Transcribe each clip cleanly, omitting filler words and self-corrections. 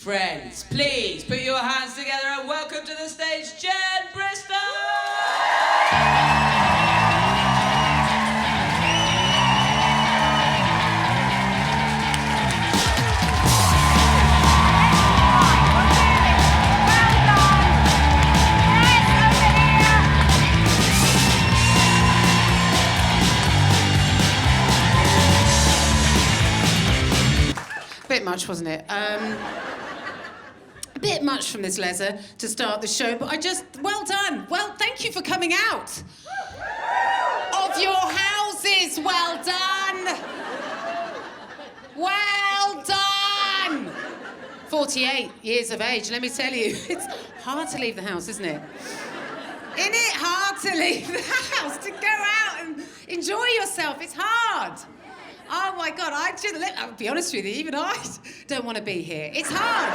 friends, please put your hands together and welcome to the stage, Jen Brister! Bit much, wasn't it? A bit much from this leather to start the show, but well done. Well, thank you for coming out of your houses. Well done. Well done. 48 years of age, let me tell you, it's hard to leave the house, isn't it? Isn't it hard to leave the house, to go out and enjoy yourself? It's hard. Oh my God, I'll be honest with you, even I don't want to be here. It's hard.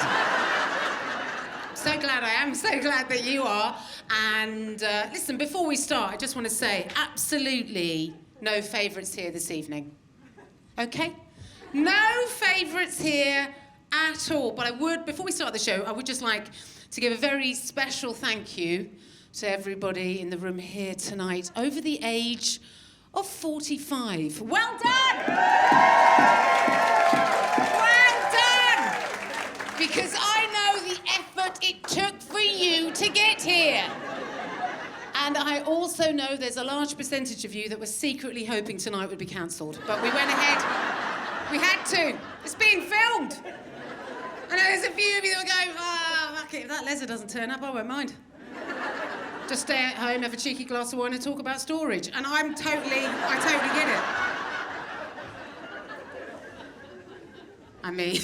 I'm so glad I am, so glad that you are. And listen, before we start, I just want to say absolutely no favourites here this evening. Okay? No favourites here at all. But before we start the show, I would just like to give a very special thank you to everybody in the room here tonight over the age of 45. Well done! Well done! Because I know the effort it took for you to get here. And I also know there's a large percentage of you that were secretly hoping tonight would be cancelled. But we went ahead. We had to. It's being filmed. I know there's a few of you that were going, fuck it, if that leather doesn't turn up, I won't mind. Just stay at home, have a cheeky glass of wine and talk about storage. And I totally get it. I mean,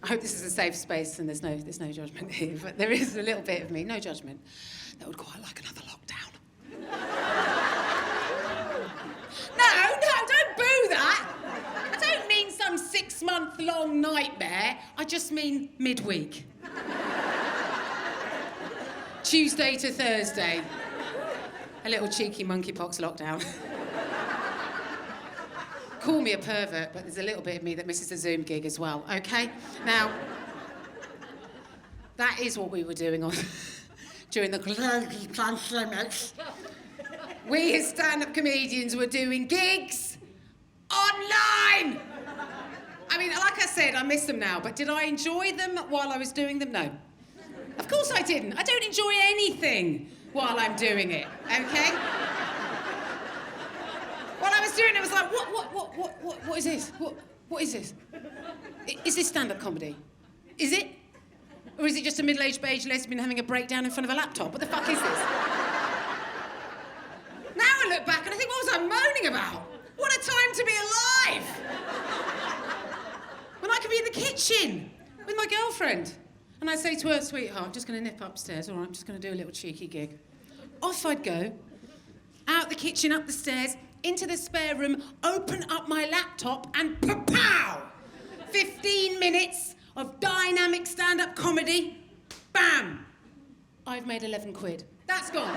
I hope this is a safe space and there's no judgment here, but there is a little bit of me, no judgment, that would quite like another lockdown. No, don't boo that. I don't mean some 6-month-long nightmare. I just mean midweek. Tuesday to Thursday. A little cheeky monkeypox lockdown. Call me a pervert, but there's a little bit of me that misses a Zoom gig as well, okay? Now, that is what we were doing during the pandemic. We as stand-up comedians were doing gigs online! I mean, like I said, I miss them now, but did I enjoy them while I was doing them? No. Of course I didn't. I don't enjoy anything while I'm doing it, okay? While I was doing it, I was like, what is this? What is this? Is this stand-up comedy? Is it? Or is it just a middle-aged beige lesbian having a breakdown in front of a laptop? What the fuck is this? Now I look back and I think, what was I moaning about? What a time to be alive! When I could be in the kitchen with my girlfriend. And I'd say to her, sweetheart, I'm just going to nip upstairs, all right, I'm just going to do a little cheeky gig. Off I'd go, out the kitchen, up the stairs, into the spare room, open up my laptop, and pa-pow! 15 minutes of dynamic stand-up comedy, bam! I've made 11 quid. That's gone.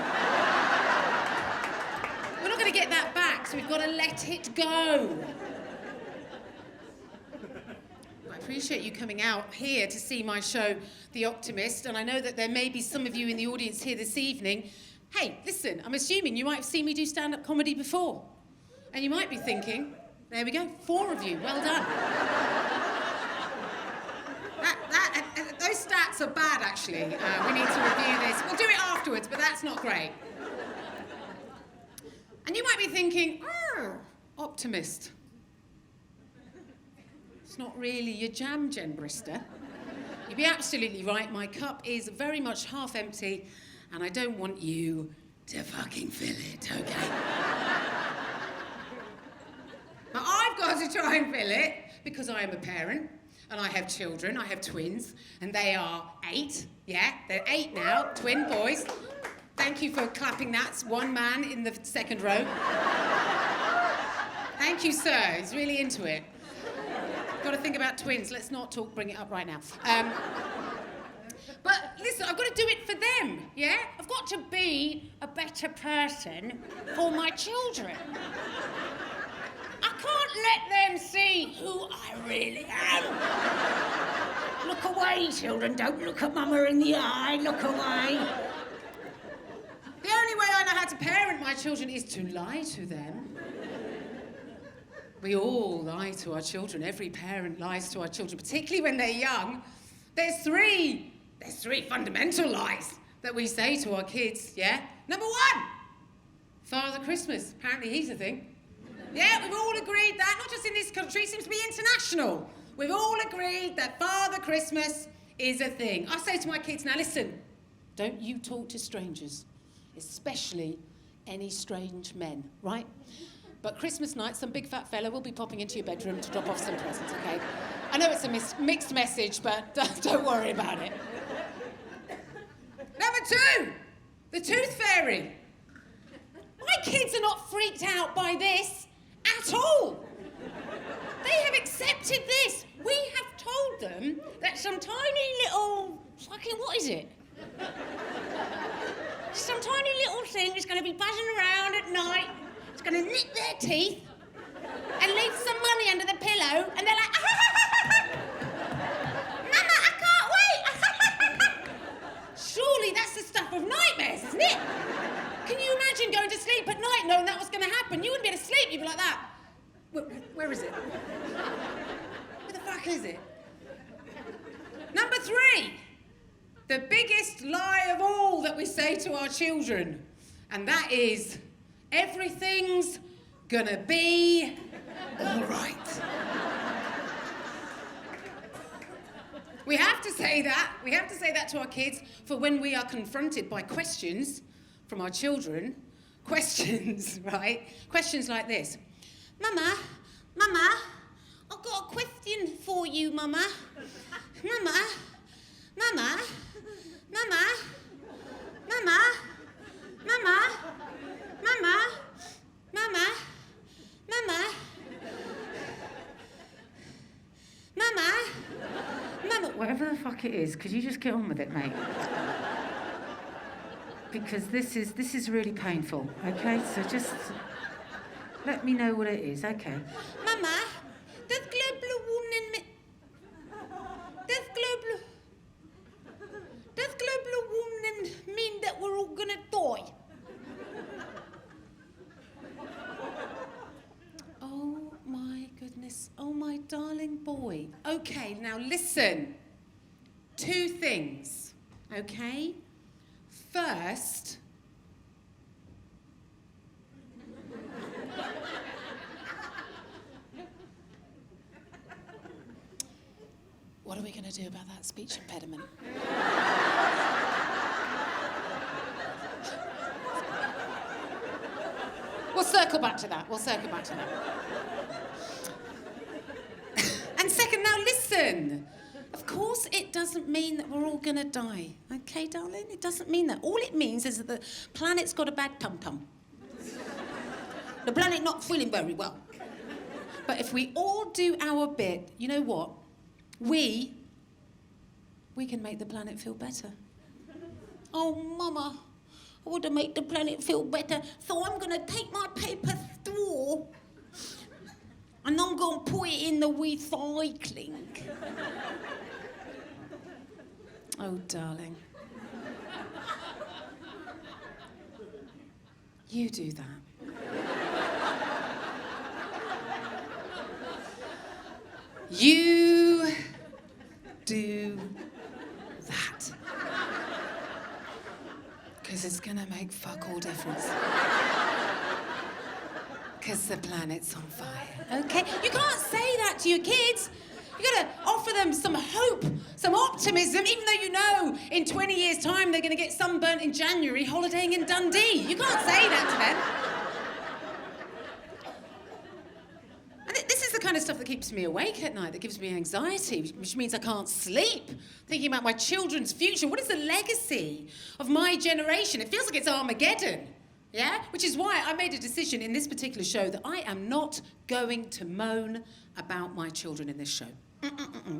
We're not going to get that back, so we've got to let it go. I appreciate you coming out here to see my show, The Optimist, and I know that there may be some of you in the audience here this evening. Hey, listen, I'm assuming you might have seen me do stand-up comedy before. And you might be thinking, there we go, 4 of you, well done. Those stats are bad, actually. We need to review this. We'll do it afterwards, but that's not great. And you might be thinking, Optimist. It's not really your jam, Jen Brister. You'd be absolutely right. My cup is very much half empty, and I don't want you to fucking fill it, okay? Now, I've got to try and fill it because I am a parent, and I have children. I have twins, and they are 8. Yeah, they're 8 now, twin boys. Thank you for clapping that. It's one man in the second row. Thank you, sir. He's really into it. Got to think about twins. Let's not bring it up right now. But listen, I've got to do it for them, yeah? I've got to be a better person for my children. I can't let them see who I really am. Look away, children. Don't look at Mama in the eye. Look away. The only way I know how to parent my children is to lie to them. We all lie to our children. Every parent lies to our children, particularly when they're young. There's three fundamental lies that we say to our kids, yeah? Number one, Father Christmas. Apparently he's a thing. Yeah, we've all agreed that, not just in this country, it seems to be international. We've all agreed that Father Christmas is a thing. I say to my kids, now listen, don't you talk to strangers, especially any strange men, right? But Christmas night, some big fat fella will be popping into your bedroom to drop off some presents, okay? I know it's a mixed message, but don't worry about it. Number two, the tooth fairy. My kids are not freaked out by this at all. They have accepted this. We have told them that some tiny little, what is it? Some tiny little thing is going to be buzzing around at night. It's going to nick their teeth and leave some money under the pillow, and they're like, Mama, I can't wait. Surely that's the stuff of nightmares, isn't it? Can you imagine going to sleep at night knowing that was going to happen? You wouldn't be able to sleep, you'd be like that. Where is it? Where the fuck is it? Number three, the biggest lie of all that we say to our children, and that is, everything's gonna be all right. We have to say that. We have to say that to our kids for when we are confronted by questions from our children. Questions, right? Questions like this. Mama, I've got a question for you, Mama. Mama, Mama, Mama, Mama, Mama, Mama, Mama, Mama, Mama, Mama, whatever the fuck it is, could you just get on with it, mate? Because this is really painful, okay? So just let me know what it is, okay? Mama, does global warming mean that we're all gonna die? Oh my goodness, oh my darling boy. Okay, now listen. Two things, okay? First, what are we going to do about that speech impediment? We'll circle back to that. And second, now listen. Of course it doesn't mean that we're all going to die. Okay, darling? It doesn't mean that. All it means is that the planet's got a bad tum-tum. The planet not feeling very well. But if we all do our bit, you know what? We can make the planet feel better. Oh, Mama, I want to make the planet feel better, so I'm going to take my paper straw and I'm going to put it in the recycling. Oh, darling. You do that. You do that. Because it's going to make fuck all difference. Because the planet's on fire, okay? You can't say that to your kids. You gotta offer them some hope, some optimism, even though you know in 20 years' time they're gonna get sunburnt in January holidaying in Dundee. You can't say that to them. And this is the kind of stuff that keeps me awake at night, that gives me anxiety, which means I can't sleep, thinking about my children's future. What is the legacy of my generation? It feels like it's Armageddon. Yeah? Which is why I made a decision in this particular show that I am not going to moan about my children in this show.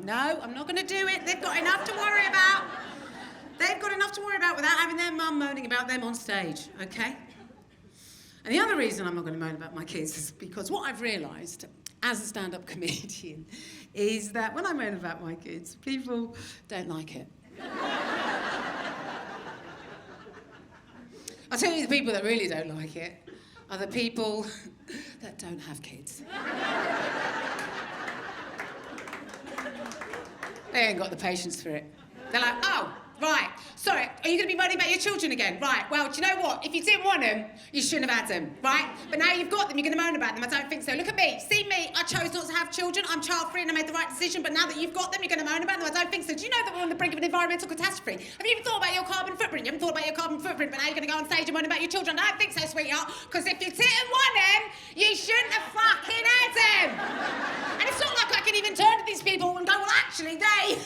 No, I'm not going to do it. They've got enough to worry about. They've got enough to worry about without having their mum moaning about them on stage, okay? And the other reason I'm not going to moan about my kids is because what I've realised as a stand-up comedian is that when I moan about my kids, people don't like it. I'll tell you the people that really don't like it are the people that don't have kids. They ain't got the patience for it. They're like, oh, right, sorry, are you going to be moaning about your children again? Right, well, do you know what? If you didn't want them, you shouldn't have had them, right? But now you've got them, you're going to moan about them. I don't think so. Look at me. See me. I chose not to have children. I'm child-free and I made the right decision. But now that you've got them, you're going to moan about them. I don't think so. Do you know that we're on the brink of an environmental catastrophe? Have you even thought about your carbon footprint? You haven't thought about your carbon footprint, but now you're going to go on stage and moan about your children. I don't think so, sweetheart. Because if you didn't want them, you shouldn't have fucking had them. And it's not like I can even turn to these people and go, well, actually, they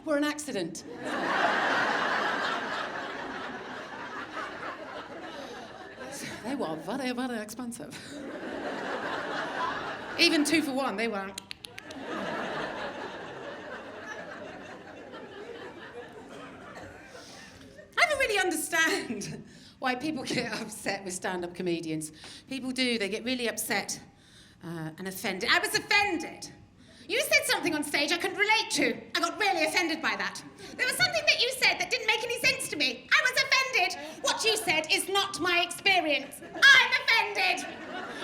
were an accident. They were very, very expensive. Even 2 for 1, they were. I don't really understand why people get upset with stand-up comedians. People do, they get really upset and offended. I was offended. You said something on stage I couldn't relate to. I got really offended by that. There was something that you said that didn't make any sense to me. I was offended. What you said is not my experience. I'm offended.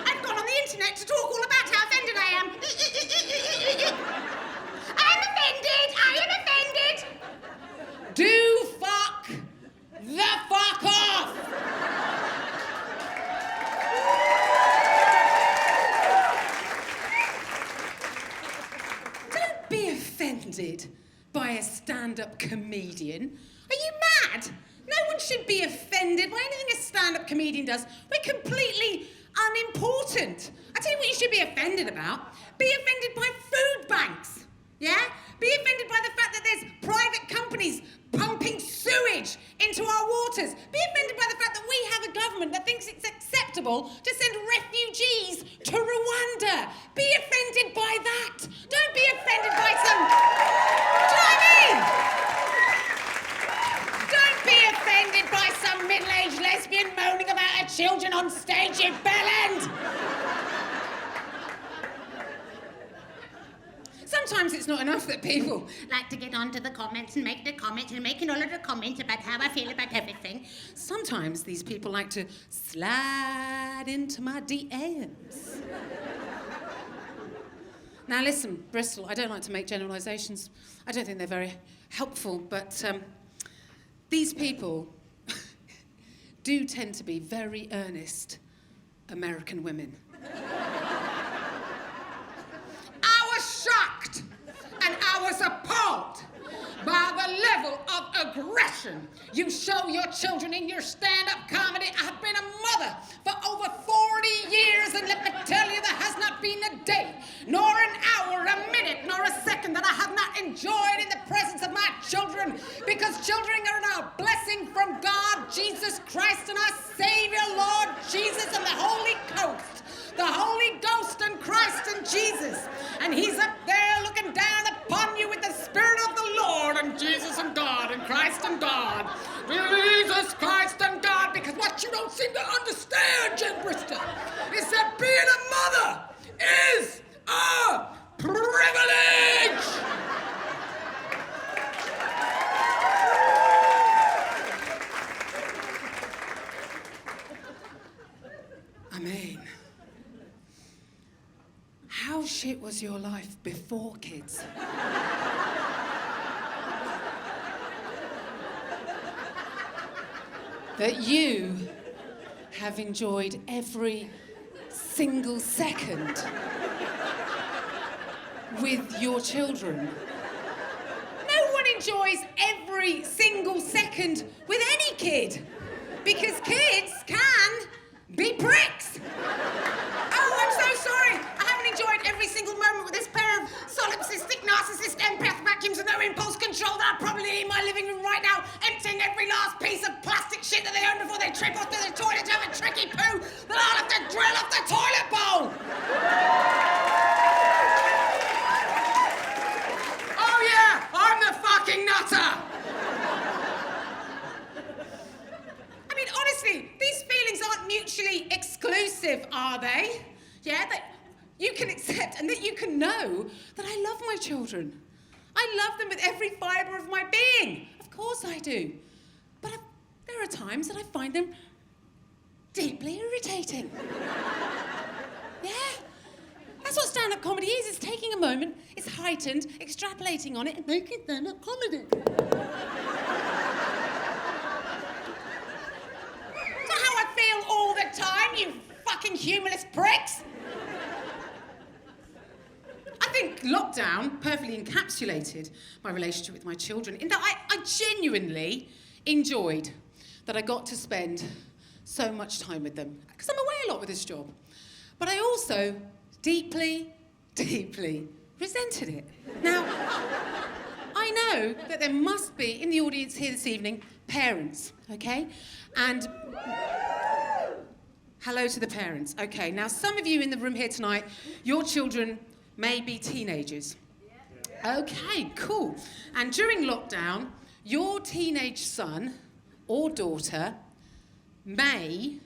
I've gone on the internet to talk all about how offended I am. I'm offended. I am offended. Do fuck the fuck off. Be offended by a stand-up comedian? Are you mad? No one should be offended by anything a stand-up comedian does. We're completely unimportant. I tell you what you should be offended about. Be offended by food banks, yeah? Be offended by the fact that there's private companies pumping sewage into our waters. Be offended by the fact that we have a government that thinks it's acceptable to send refugees to Rwanda. Be offended by that. Don't be offended by some... Do you know what I mean? Don't be offended by some middle-aged lesbian moaning about her children on stage, you bellend. Sometimes it's not enough that people like to get onto the comments and make the comments and making all of the comments about how I feel about everything. Sometimes these people like to slide into my DMs. Now listen, Bristol, I don't like to make generalisations. I don't think they're very helpful, but these people do tend to be very earnest American women. Shocked and I was appalled by the level of aggression you show your children in your stand-up comedy. I've been a mother for over 40 years, and let me tell you, there has not been a day, nor an hour, a minute, nor a second that I have not enjoyed in the presence of my children, because children are a blessing from God, Jesus Christ, and our Savior, Lord Jesus, and the Holy Ghost. The Holy Ghost and Christ and Jesus. And he's up there looking down upon you with the Spirit of the Lord and Jesus and God and Christ and God. Jesus Christ and God. Because what you don't seem to understand, Jen Brister, is that being a mother is a privilege. I mean, how shit was your life before kids? That you have enjoyed every single second with your children. No one enjoys every single second with any kid, because kids can be pricks. Oh, I'm so sorry. I haven't enjoyed every single moment with this pair of solipsistic, narcissist, empath vacuums with no impulse control that are probably in my living room right now, emptying every last piece of plastic shit that they own before they trip off to the toilet to have a tricky poo that I'll have to drill off the toilet bowl. Oh yeah, I'm the fucking nutter. I mean, honestly, these feelings aren't mutually exclusive, are they? Yeah, you can accept know that I love my children. I love them with every fibre of my being. Of course I do. But there are times that I find them deeply irritating. Yeah. That's what stand-up comedy is. It's taking a moment, it's heightened, extrapolating on it, and making stand-up comedy. Is that how I feel all the time, you fucking humorless pricks? I think lockdown perfectly encapsulated my relationship with my children in that I genuinely enjoyed that I got to spend so much time with them. Because I'm away a lot with this job. But I also deeply, deeply resented it. Now, I know that there must be, in the audience here this evening, parents, okay? And hello to the parents. Okay, now some of you in the room here tonight, your children may be teenagers. Okay, cool. And during lockdown, your teenage son or daughter may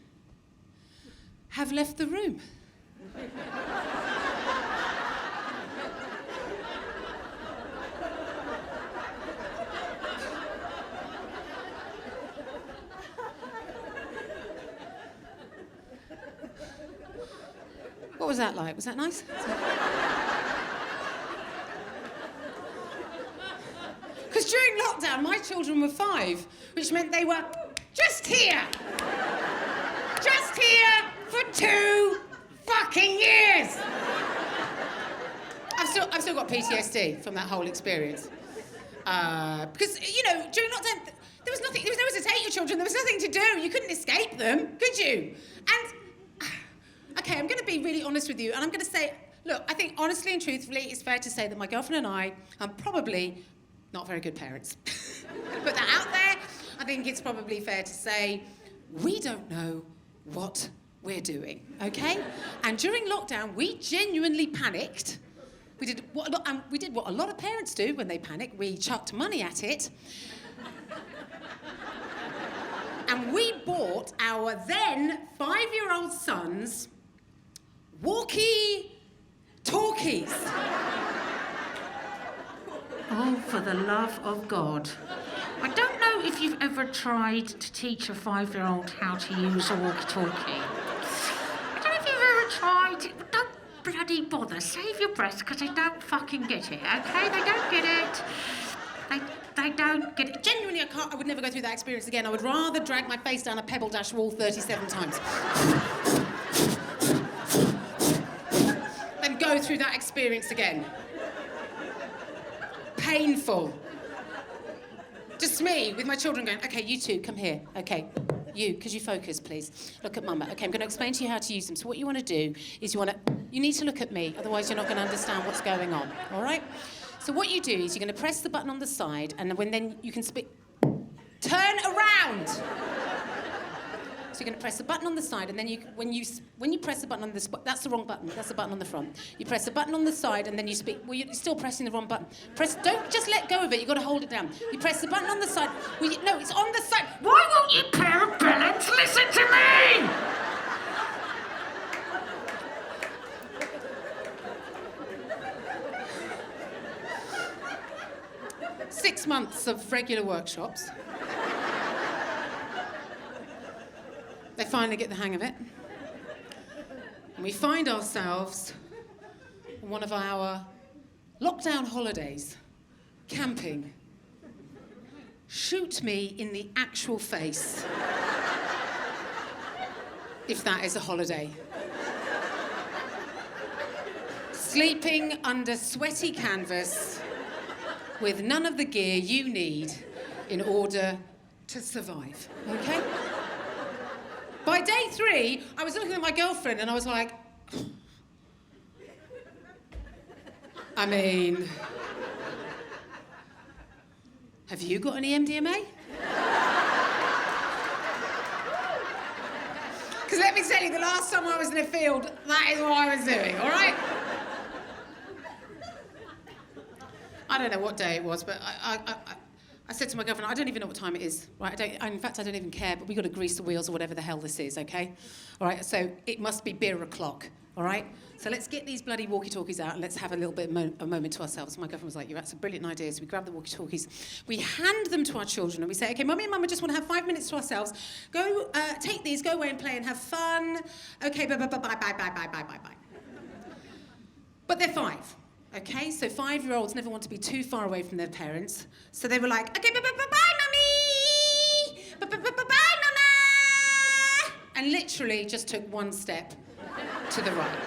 have left the room. What was that like? Was that nice? Because during lockdown, my children were 5, which meant they were just here. Just here for 2 fucking years. I've still got PTSD from that whole experience. Because, you know, during lockdown, there was nowhere to take your children. There was nothing to do. You couldn't escape them, could you? And, okay, I'm going to be really honest with you, and I'm going to say, look, I think honestly and truthfully, it's fair to say that my girlfriend and I are probably not very good parents. I'm going to put that out there. I think it's probably fair to say we don't know what we're doing, okay? And during lockdown, we genuinely panicked. We did what a lot of parents do when they panic. We chucked money at it. And we bought our then 5-year-old son's walkie-talkies. Oh, for the love of God. I don't know if you've ever tried to teach a 5-year-old how to use a walkie-talkie. I don't know if you've ever tried it. Don't bloody bother. Save your breath, because they don't fucking get it, okay? They don't get it. They don't get it. Genuinely, I would never go through that experience again. I would rather drag my face down a pebble dash wall 37 times than go through that experience again. Painful. Just me with my children going, okay, you two, come here. Okay, you, could you focus, please? Look at Mama. Okay, I'm going to explain to you how to use them. So what you want to do is you need to look at me, otherwise you're not going to understand what's going on, all right? So what you do is you're going to press the button on the side, and then you can speak. Turn around! So you're going to press the button on the side, and then when you press the button on the that's the wrong button. That's the button on the front. You press the button on the side, and then you speak. Well, you're still pressing the wrong button. Don't just let go of it. You've got to hold it down. You press the button on the side. No, it's on the side. Why won't you pair of villains listen to me? 6 months of regular workshops. They finally get the hang of it. And we find ourselves on one of our lockdown holidays, camping. Shoot me in the actual face, if that is a holiday. Sleeping under sweaty canvas with none of the gear you need in order to survive, okay? By day 3, I was looking at my girlfriend and I was like, I mean, have you got any MDMA? Because let me tell you, the last time I was in a field, that is what I was doing, all right? I don't know what day it was, but I said to my girlfriend, I don't even know what time it is, right? In fact, I don't even care, but we've got to grease the wheels or whatever the hell this is, okay? All right, so it must be beer o'clock. all right? So let's get these bloody walkie-talkies out and let's have a little bit of a moment to ourselves. My girlfriend was like, that's a brilliant idea. So we grab the walkie-talkies, we hand them to our children and we say, okay, Mummy and Mama just want to have 5 minutes to ourselves. Go, take these, go away and play and have fun. Okay, bye. But they're 5, okay? So 5-year-olds never want to be too far away from their parents. So they were like, okay, bye, Mummy! Bye, Mama! And literally just took 1 step to the right.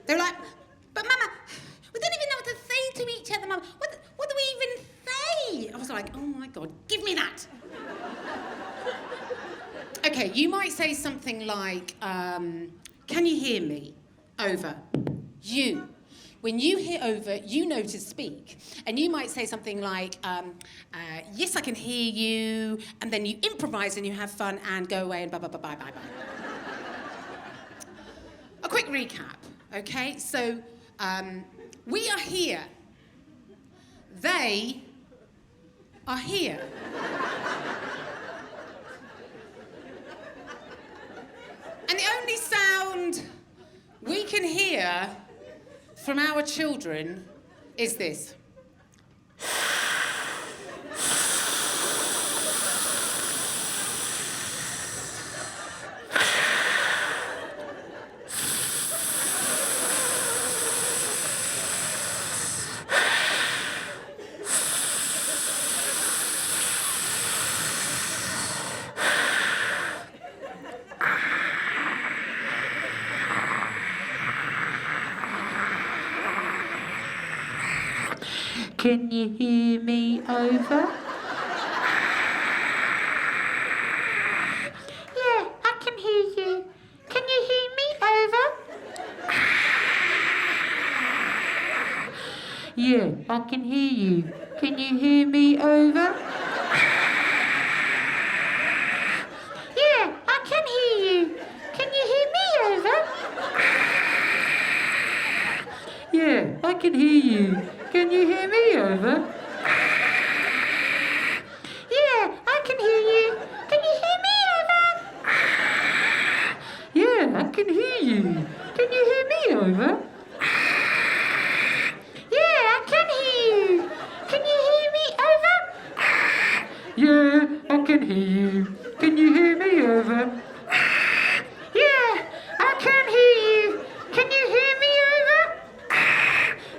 They were like, but Mama, we don't even know what to say to each other, Mama. What do we even say? I was like, oh my God, give me that. Okay, you might say something like, can you hear me? Over. You. When you hear over, you know to speak. And you might say something like, yes, I can hear you. And then you improvise and you have fun and go away and bye. A quick recap, okay? So, we are here. They are here. And the only sound we can hear from our children is this. Can you hear me over? Yeah, I can hear you. Can you hear me over? Yeah, I can hear you. Can you hear me over? Yeah, I can hear you. Can you hear me over? Yeah, I can hear you. Can you hear me over? Yeah, I can hear you. Can you hear me over? Yeah, I can hear you. Can you hear me over? Yeah, I can hear you. Can you hear me over? Yeah, I can hear you. Can you hear me over? Yeah, I can hear you. Can you hear me over?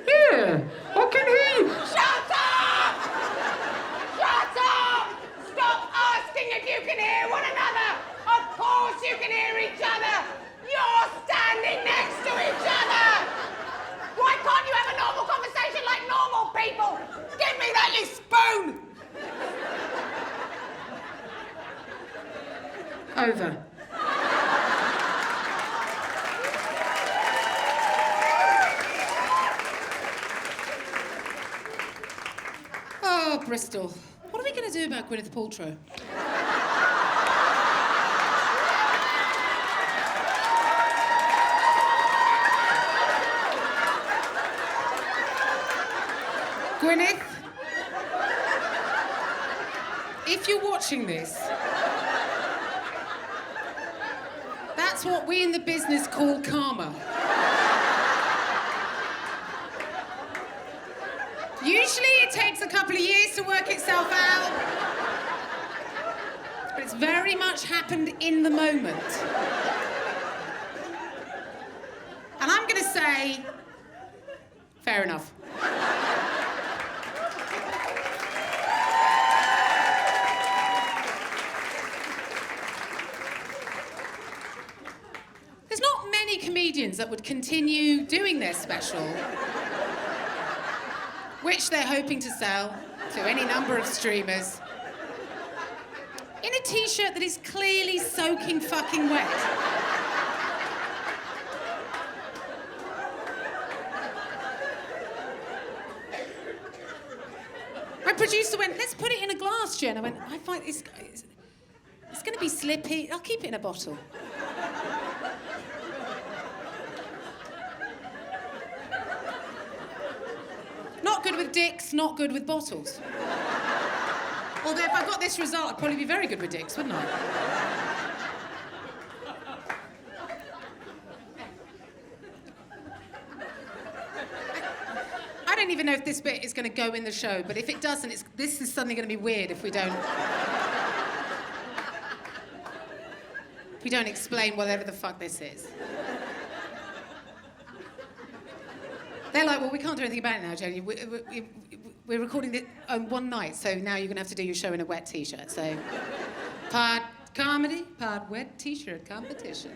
Yeah, I can hear you. Shut up! Shut up! Stop asking if you can hear one another! Of course you can hear each other! You're standing next to each other! Why can't you have a normal conversation like normal people? Give me that, you spoon! Over. Oh, Bristol. What are we going to do about Gwyneth Paltrow? Gwyneth, if you're watching this, that's what we in the business call karma. Usually it takes a couple of years to work itself out, but it's very much happened in the moment. And I'm going to say, fair enough. There's not many comedians that would continue doing their special, which they're hoping to sell to any number of streamers, in a t-shirt that is clearly soaking fucking wet. My producer went, let's put it in a glass, Jen. I went, I find it's going to be slippy. I'll keep it in a bottle. Not good with dicks, not good with bottles. Although if I got this result, I'd probably be very good with dicks, wouldn't I? I don't even know if this bit is going to go in the show, but if it doesn't, this is suddenly going to be weird if we don't explain whatever the fuck this is. They're like, well, we can't do anything about it now, Jenny. We're recording it one night, so now you're going to have to do your show in a wet T-shirt. So, part comedy, part wet T-shirt competition.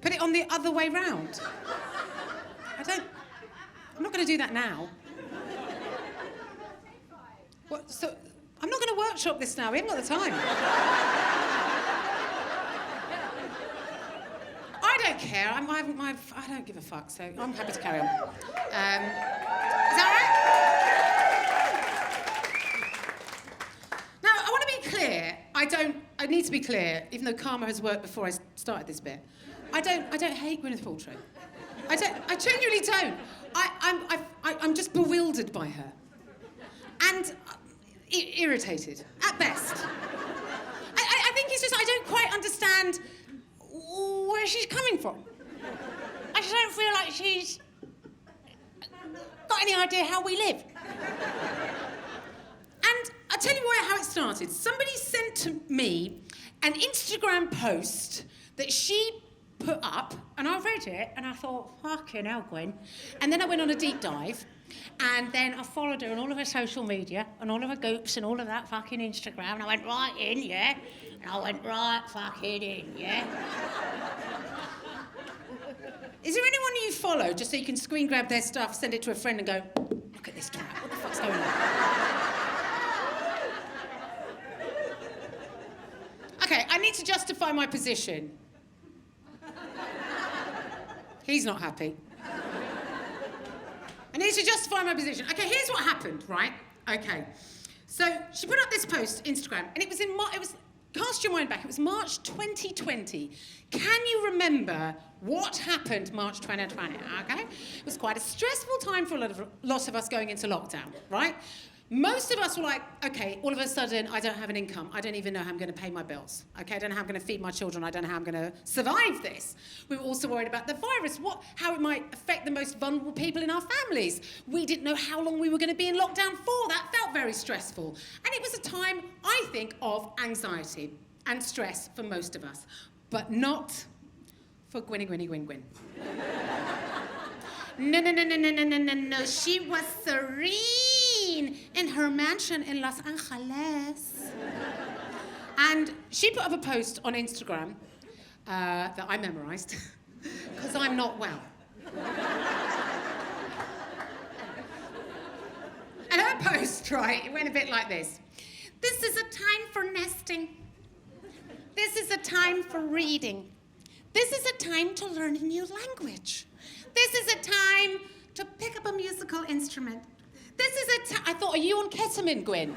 Put it on the other way round. I'm not going to do that now. What? So, I'm not going to workshop this now. We haven't got the time. I don't care. I don't give a fuck, so I'm happy to carry on. Is that right? Now, I want to be clear. I need to be clear, even though karma has worked before I started this bit. I don't hate Gwyneth Paltrow. I genuinely don't. I'm just bewildered by her. And irritated, at best. I think it's just, I don't quite understand where she's coming from. I just don't feel like she's got any idea how we live. And I'll tell you how it started. Somebody sent to me an Instagram post that she put up, and I read it, and I thought, fucking hell, Gwen. And then I went on a deep dive, and then I followed her on all of her social media, and all of her goops, and all of that fucking Instagram, and I went right in, yeah? And I went right fucking in, yeah? Is there anyone you follow, just so you can screen grab their stuff, send it to a friend, and go, look at this twat, what the fuck's going on? Okay, I need to justify my position. He's not happy. I need to justify my position. Okay, here's what happened, right? Okay. So she put up this post, Instagram, and it was cast your mind back, it was March 2020. Can you remember what happened March 2020, okay? It was quite a stressful time for a lot of us going into lockdown, right? Most of us were like, okay, all of a sudden, I don't have an income. I don't even know how I'm going to pay my bills. Okay, I don't know how I'm going to feed my children. I don't know how I'm going to survive this. We were also worried about the virus, how it might affect the most vulnerable people in our families. We didn't know how long we were going to be in lockdown for. That felt very stressful. And it was a time, I think, of anxiety and stress for most of us, but not for Gwynny. No. She was serene in her mansion in Los Angeles. And she put up a post on Instagram that I memorized, because I'm not well. And her post, right, it went a bit like this. This is a time for nesting. This is a time for reading. This is a time to learn a new language. This is a time to pick up a musical instrument. This is a time... I thought, are you on ketamine, Gwyn?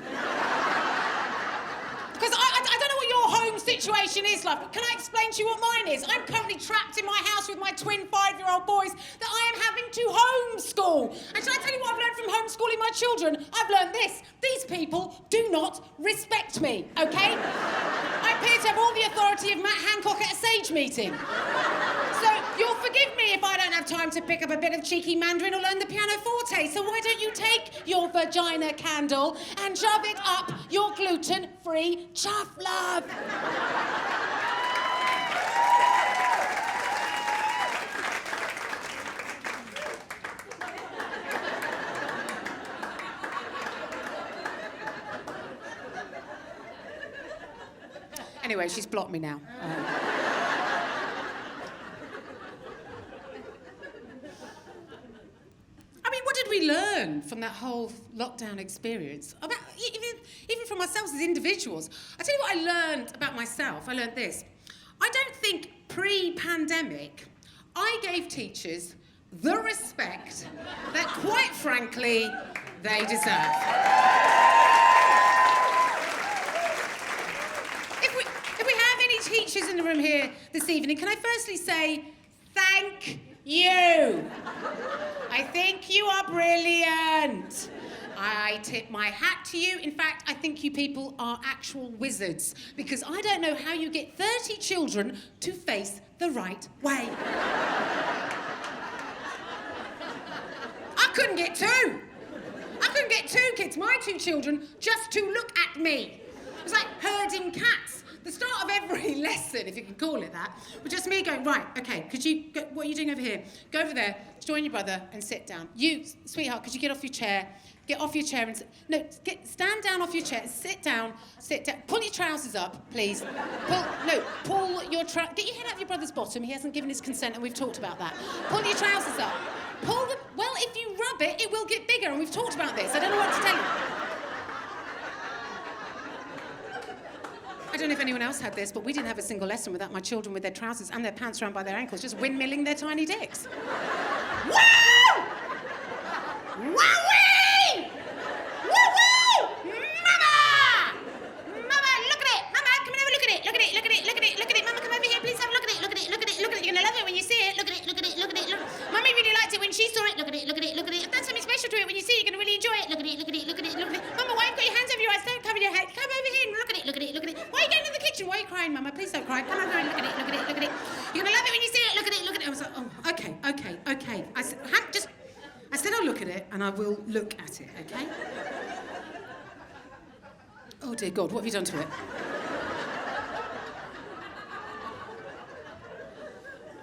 Because I don't know what your home situation is like, but can I explain to you what mine is? I'm currently trapped in my house with my twin 5-year-old boys that I am having to homeschool. And should I tell you what I've learned from homeschooling my children? I've learned this. These people do not respect me, okay? I appear to have all the authority of Matt Hancock at a SAGE meeting. So you'll forgive me if I don't have time to pick up a bit of cheeky Mandarin or learn the pianoforte. So why don't you take your vagina candle and shove it up your gluten-free chuff love? Anyway, she's blocked me now. I mean, what did we learn from that whole lockdown experience? About even from ourselves as individuals. I tell you what I learned about myself. I learned this. I don't think pre-pandemic I gave teachers the respect that, quite frankly, they deserve. teachers in the room here this evening, can I firstly say thank you? I think you are brilliant. I tip my hat to you. In fact, I think you people are actual wizards, because I don't know how you get 30 children to face the right way. I couldn't get two. I couldn't get two kids, my two children, just to look at me. It was like herding cats. The start of every lesson, if you can call it that, was just me going, right, okay, what are you doing over here? Go over there, join your brother and sit down. You, sweetheart, could you get off your chair? Get off your chair and, stand down off your chair, sit down, pull your trousers up, please. Pull your get your head out of your brother's bottom, he hasn't given his consent and we've talked about that. Pull your trousers up. Well, if you rub it, it will get bigger and we've talked about this. I don't know what to tell you. I don't know if anyone else had this, but we didn't have a single lesson without my children with their trousers and their pants around by their ankles, just windmilling their tiny dicks. Woo! Wowee! Woo-woo! Mama! Mama, look at it! Mama, come and have a look at it! Look at it, look at it, look at it, look at it! Mama, come over here, please have a look at it, look at it, look at it, look at it. You're gonna love it when you see it. Look at it, look at it, look at it, look. Mummy really liked it when she saw it. Look at it, look at it, look at it. If that's something special to it, when you see it, you're gonna really enjoy it. Look at it, look at it, look at it, look at it. Mama, why have you got your hands over your eyes? Don't cover your head. Come over here and look at it, look at it, look at it. Why are you going to the kitchen? Why are you crying, Mama? Please don't cry. Come over and look at it, look at it, look at it. You're gonna love it when you see it. Look at it, look at it. I was like, oh, okay. I said I'll look at it, and I will look at it, okay? Oh, dear God, what have you done to it?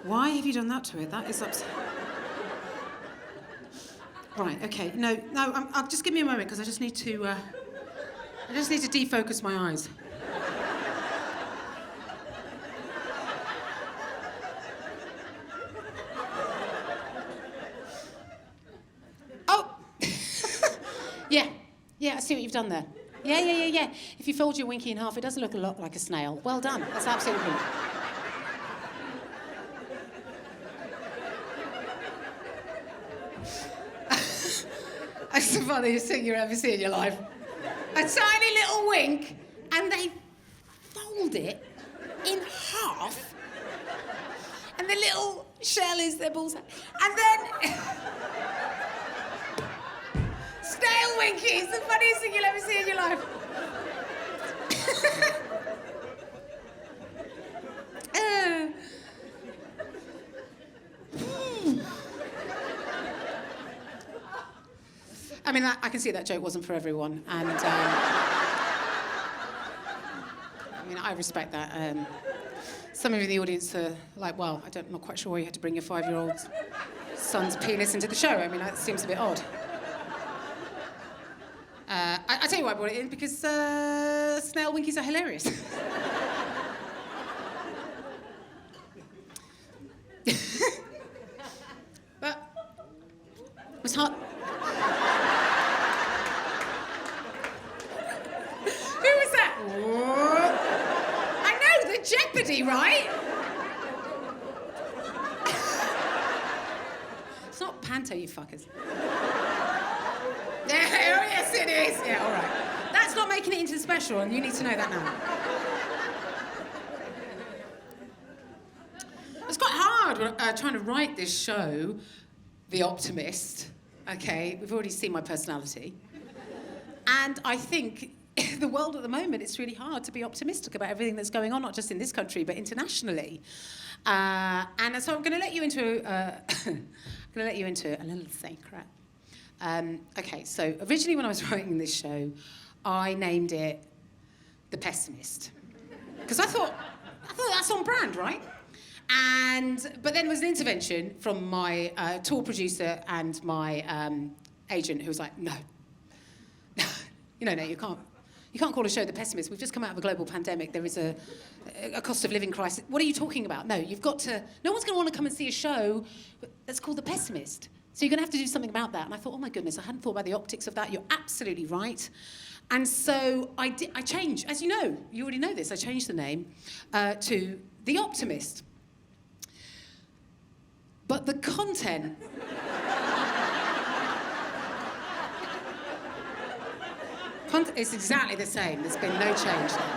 Why have you done that to it? That is upsetting. Right, okay, no, I'll just give me a moment, because I just need to defocus my eyes. Yeah, I see what you've done there. Yeah. If you fold your winky in half, it does look a lot like a snail. Well done. That's absolutely brilliant. That's the funniest thing you'll ever see in your life. A tiny little wink, and they fold it in half, and the little shell is their balls. And then... Snail winkies, the funniest thing you'll ever see in your life. I mean, I can see that joke wasn't for everyone, and I mean, I respect that. Some of you in the audience are like, well, I'm not quite sure why you had to bring your 5-year-old son's penis into the show. I mean, that seems a bit odd. I tell you why I brought it in, because snail winkies are hilarious. But it was hard. Who was that? I know, the Jeopardy, right? It's not Panto, you fuckers. Yeah, oh yes it is. Yeah, all right. That's not making it into the special, and you need to know that now. It's quite hard trying to write this show, The Optimist. Okay, we've already seen my personality. And I think in the world at the moment, it's really hard to be optimistic about everything that's going on, not just in this country, but internationally. And so I'm going to let you into a little secret. Okay, so originally when I was writing this show, I named it The Pessimist. Because I thought that's on brand, right? But then there was an intervention from my tour producer and my agent who was like, no, you can't call a show The Pessimist. We've just come out of a global pandemic. There is a cost of living crisis. What are you talking about? No, no one's going to want to come and see a show that's called The Pessimist. So you're going to have to do something about that. And I thought, oh my goodness, I hadn't thought about the optics of that. You're absolutely right. And so I changed, as you know, you already know this, I changed the name to The Optimist. But the content... It's exactly the same. There's been no change there.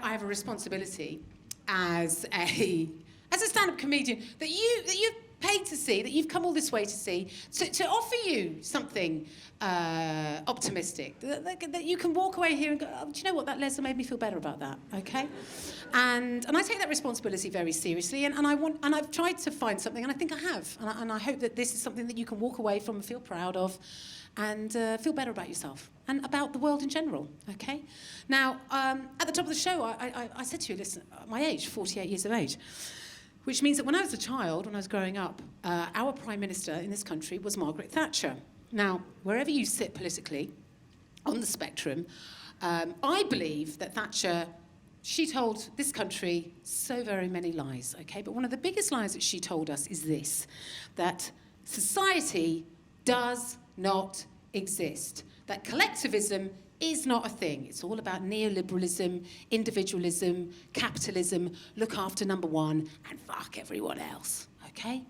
I have a responsibility as a stand-up comedian that you've paid to see, that you've come all this way to see, to offer you something optimistic, that you can walk away here and go, oh, do you know what, that lesson made me feel better about that, okay? And I take that responsibility very seriously, and I've tried to find something, and I think I have, and I hope that this is something that you can walk away from and feel proud of, and feel better about yourself and about the world in general, okay? Now, at the top of the show, I said to you, listen, my age, 48 years of age, which means that when I was a child, when I was growing up, our Prime Minister in this country was Margaret Thatcher. Now, wherever you sit politically on the spectrum, I believe that Thatcher, she told this country so very many lies, okay? But one of the biggest lies that she told us is this, that society does not exist, that collectivism is not a thing. It's all about neoliberalism, individualism, capitalism, look after number one, and fuck everyone else, okay?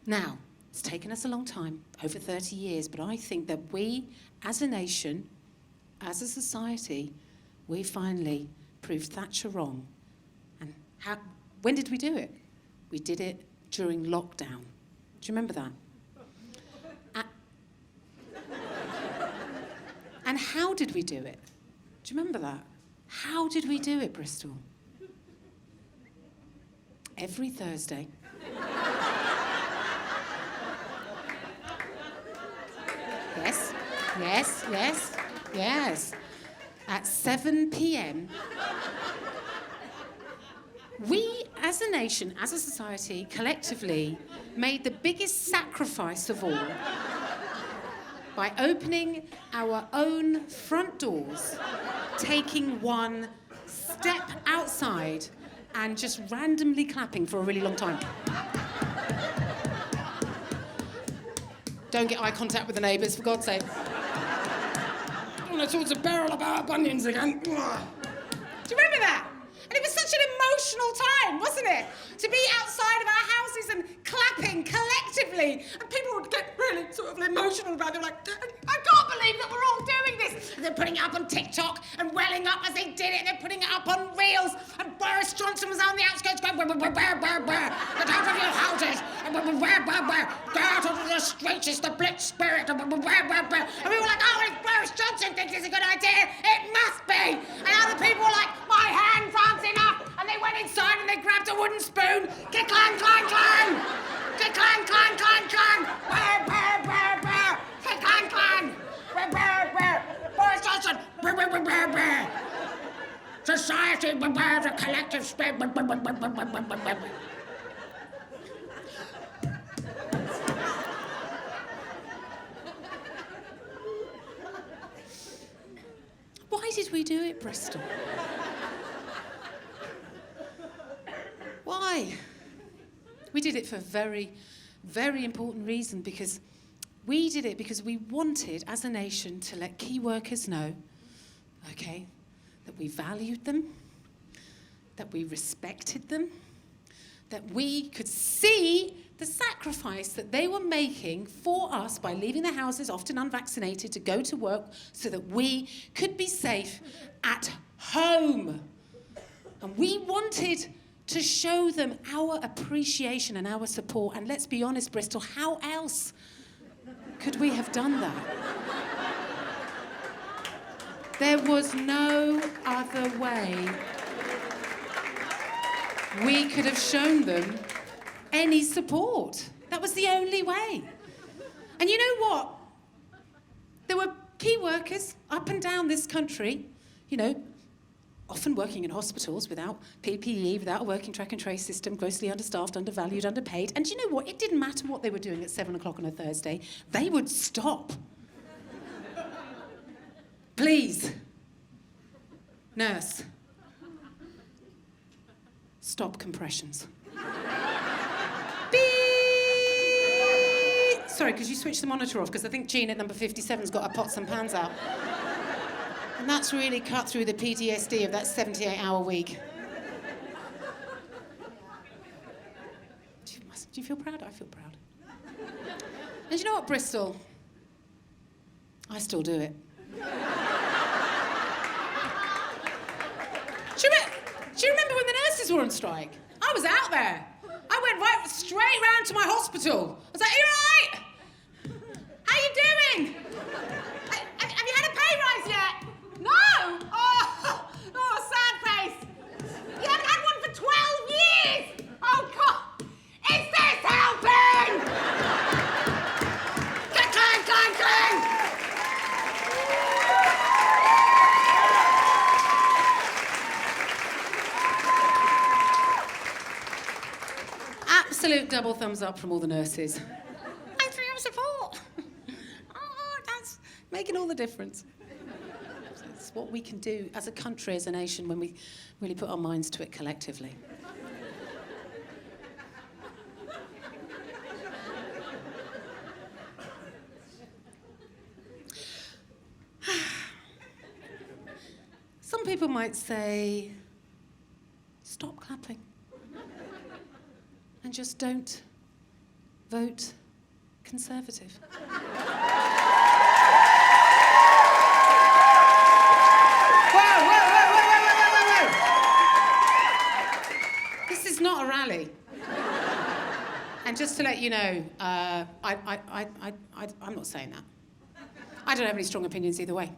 Now, it's taken us a long time, over 30 years, but I think that we, as a nation, as a society, we finally proved Thatcher wrong. And when did we do it? We did it during lockdown. Do you remember that? And how did we do it? Do you remember that? How did we do it, Bristol? Every Thursday. Yes, yes, yes, yes. At 7 p.m. We, as a nation, as a society, collectively, made the biggest sacrifice of all by opening our own front doors, taking one step outside, and just randomly clapping for a really long time. Don't get eye contact with the neighbours, for God's sake. I want to talk to Beryl about bunions again. Do you remember that? And it was such an emotional time, wasn't it? To be outside of our houses and clapping collectively. And people would get really sort of emotional about it. They were like, I can't believe that we're all doing this. And they're putting it up on TikTok and welling up as they did it. They're putting it up on Reels. And Boris Johnson was on the outskirts going, get out of your houses. Get out of the streets. It's the Blitz spirit. And we were like, oh, if Boris Johnson thinks it's a good idea, it must be. And other people were like, my hands aren't enough. And they went inside and they grabbed a wooden spoon. Get clang, clang, clang. Get clang, clang, clang, clang. Get clang, clang. Boris Johnson. Society, the collective spirit. Why did we do it, Bristol? Why? We did it for a very, very important reason, because we did it because we wanted, as a nation, to let key workers know, okay, that we valued them, that we respected them, that we could see the sacrifice that they were making for us by leaving their houses, often unvaccinated, to go to work so that we could be safe at home. And we wanted to show them our appreciation and our support. And let's be honest, Bristol, how else could we have done that? There was no other way we could have shown them any support. That was the only way. And you know what? There were key workers up and down this country, you know, often working in hospitals without PPE, without a working track and trace system, grossly understaffed, undervalued, underpaid. And you know what? It didn't matter what they were doing at 7 o'clock on a Thursday. They would stop. Please. Nurse. Stop compressions. Beep! Sorry, could you switch the monitor off? Because I think Jean at number 57's got her pots and pans out. And that's really cut through the PTSD of that 78-hour week. Do you feel proud? I feel proud. And you know what, Bristol? I still do it. Do you remember? nurses were on strike. I was out there. I went straight round to my hospital. I was like, are you all right? How you doing? Have you had a pay rise yet? No! Oh, sad face. You haven't had one for 12 years! Oh, God! Is this helping? Clang, clang, clang, clang! Absolute double thumbs up from all the nurses. Thanks for your support. Oh, that's making all the difference. It's what we can do as a country, as a nation, when we really put our minds to it collectively. Some people might say, stop clapping. And just don't vote Conservative. Whoa. This is not a rally. And just to let you know, I'm not saying that. I don't have any strong opinions either way.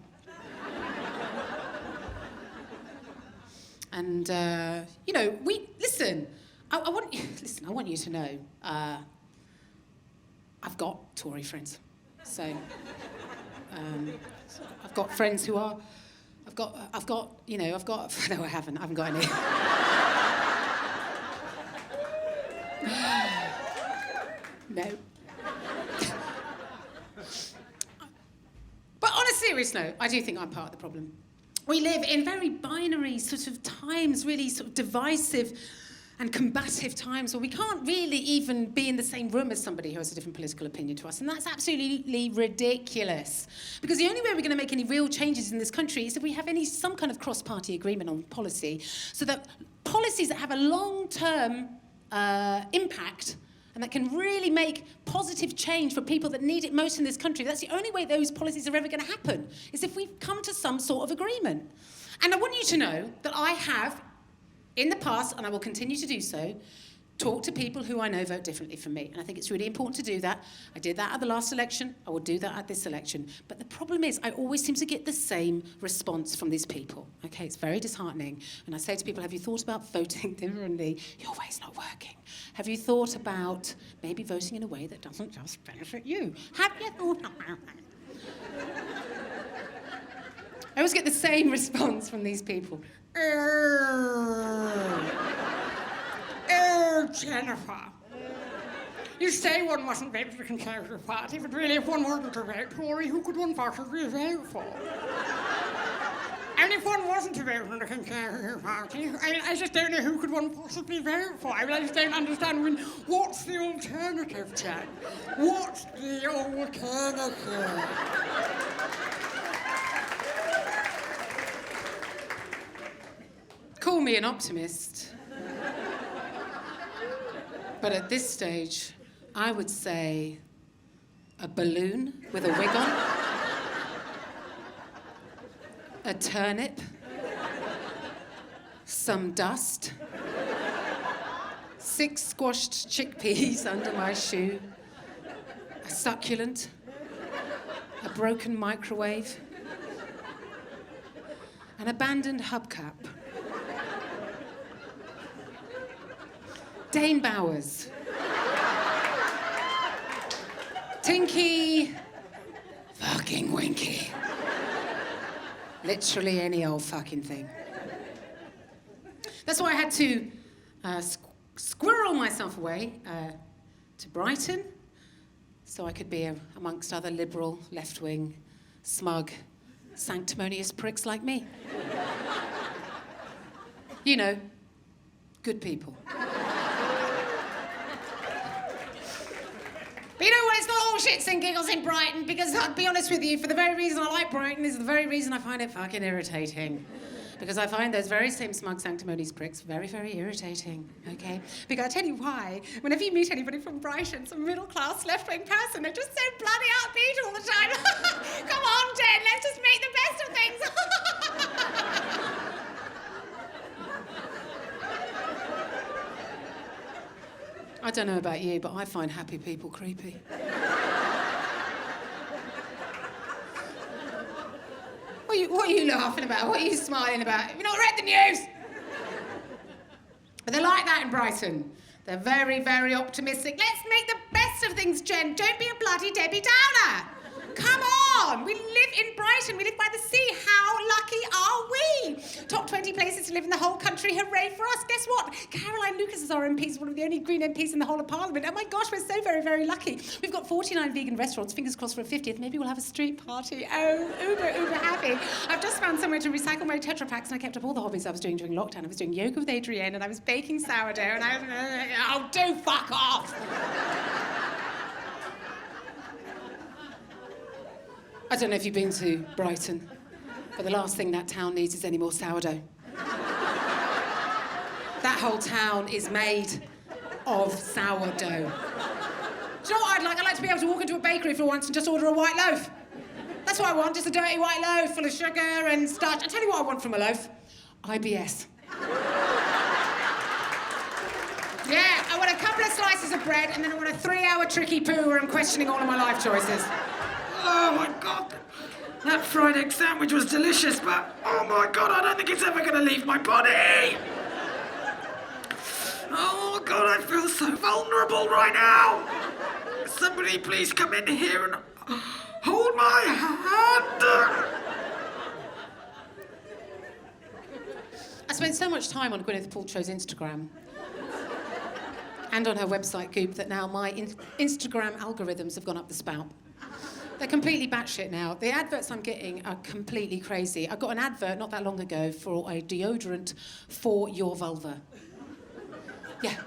And, listen. I want you to know, I've got Tory friends. So, I've got friends who are, no, I haven't got any. No. But on a serious note, I do think I'm part of the problem. We live in very binary sort of times, really sort of divisive and combative times where we can't really even be in the same room as somebody who has a different political opinion to us. And that's absolutely ridiculous. Because the only way we're going to make any real changes in this country is if we have some kind of cross-party agreement on policy, so that policies that have a long-term impact and that can really make positive change for people that need it most in this country, that's the only way those policies are ever going to happen, is if we come to some sort of agreement. And I want you to know that I have, in the past, and I will continue to do so, talk to people who I know vote differently from me. And I think it's really important to do that. I did that at the last election. I will do that at this election. But the problem is, I always seem to get the same response from these people. Okay, it's very disheartening. And I say to people, have you thought about voting differently? Your way's not working. Have you thought about maybe voting in a way that doesn't just benefit you? Have you thought about that? I always get the same response from these people. Jennifer. You say one mustn't vote for the Conservative Party, but really if one wasn't to vote Tory, who could one possibly vote for? And if one wasn't to vote for the Conservative Party, I just don't know who could one possibly vote for. I just don't understand. What's the alternative, Jen? What's the alternative? Call me an optimist. But at this stage, I would say a balloon with a wig on, a turnip, some dust, 6 squashed chickpeas under my shoe, a succulent, a broken microwave, an abandoned hubcap. Dane Bowers. Tinky fucking Winky. Literally any old fucking thing. That's why I had to squirrel myself away to Brighton so I could be amongst other liberal, left-wing, smug, sanctimonious pricks like me. You know, good people. But you know what, it's not all shits and giggles in Brighton, because I'll be honest with you, for the very reason I like Brighton is the very reason I find it fucking irritating. Because I find those very same smug sanctimonious pricks very, very irritating, okay? Because I'll tell you why. Whenever you meet anybody from Brighton, some middle-class left-wing person, they're just so bloody upbeat all the time. Come on, Jen, let's just make the best of things. I don't know about you, but I find happy people creepy. What are you laughing about? What are you smiling about? Have you not read the news? But they're like that in Brighton. They're very, very optimistic. Let's make the best of things, Jen. Don't be a bloody Debbie Downer. Come on. We live in Brighton. We live by the sea. How lucky are we? Top 20 places to live in the whole country. Hooray for us. Guess what? Caroline Lucas is our MP. Is one of the only Green MPs in the whole of Parliament. Oh my gosh, we're so very, very lucky. We've got 49 vegan restaurants. Fingers crossed for a 50th. Maybe we'll have a street party. Oh, uber happy. I've just found somewhere to recycle my Tetra Paks, and I kept up all the hobbies I was doing during lockdown. I was doing yoga with Adrienne, and I was baking sourdough, and oh, do fuck off. I don't know if you've been to Brighton, but the last thing that town needs is any more sourdough. That whole town is made of sourdough. Do you know what I'd like? I'd like to be able to walk into a bakery for once and just order a white loaf. That's what I want, just a dirty white loaf full of sugar and starch. I'll tell you what I want from a loaf. IBS. Yeah, I want a couple of slices of bread, and then I want a 3-hour tricky poo where I'm questioning all of my life choices. Oh my God, that fried egg sandwich was delicious, but oh my God, I don't think it's ever gonna leave my body. Oh God, I feel so vulnerable right now. Somebody please come in here and hold my hand. I spent so much time on Gwyneth Paltrow's Instagram and on her website, Goop, that now my Instagram algorithms have gone up the spout. They're completely batshit now. The adverts I'm getting are completely crazy. I got an advert not that long ago for a deodorant for your vulva. Yeah,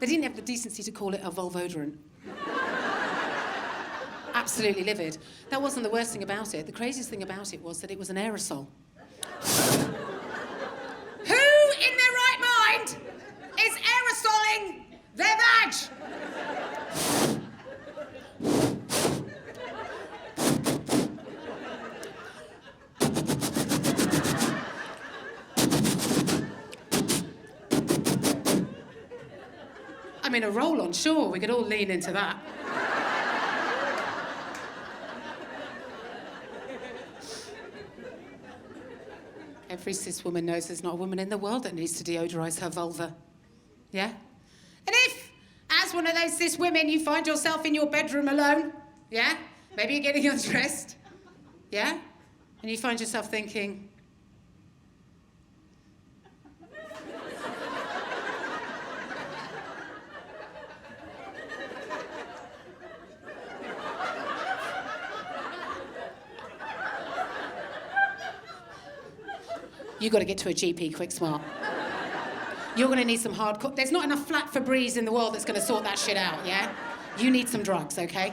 they didn't have the decency to call it a vulvodorant. Absolutely livid. That wasn't the worst thing about it. The craziest thing about it was that it was an aerosol. Who in their right mind is aerosoling their vag? I mean, a roll-on, sure, we could all lean into that. Every cis woman knows there's not a woman in the world that needs to deodorise her vulva. Yeah? And if, as one of those cis women, you find yourself in your bedroom alone, yeah? Maybe you're getting undressed, yeah? And you find yourself thinking, you got to get to a GP quick smart. You're going to need some hardcore... There's not enough flat Febreze in the world that's going to sort that shit out, yeah? You need some drugs, okay?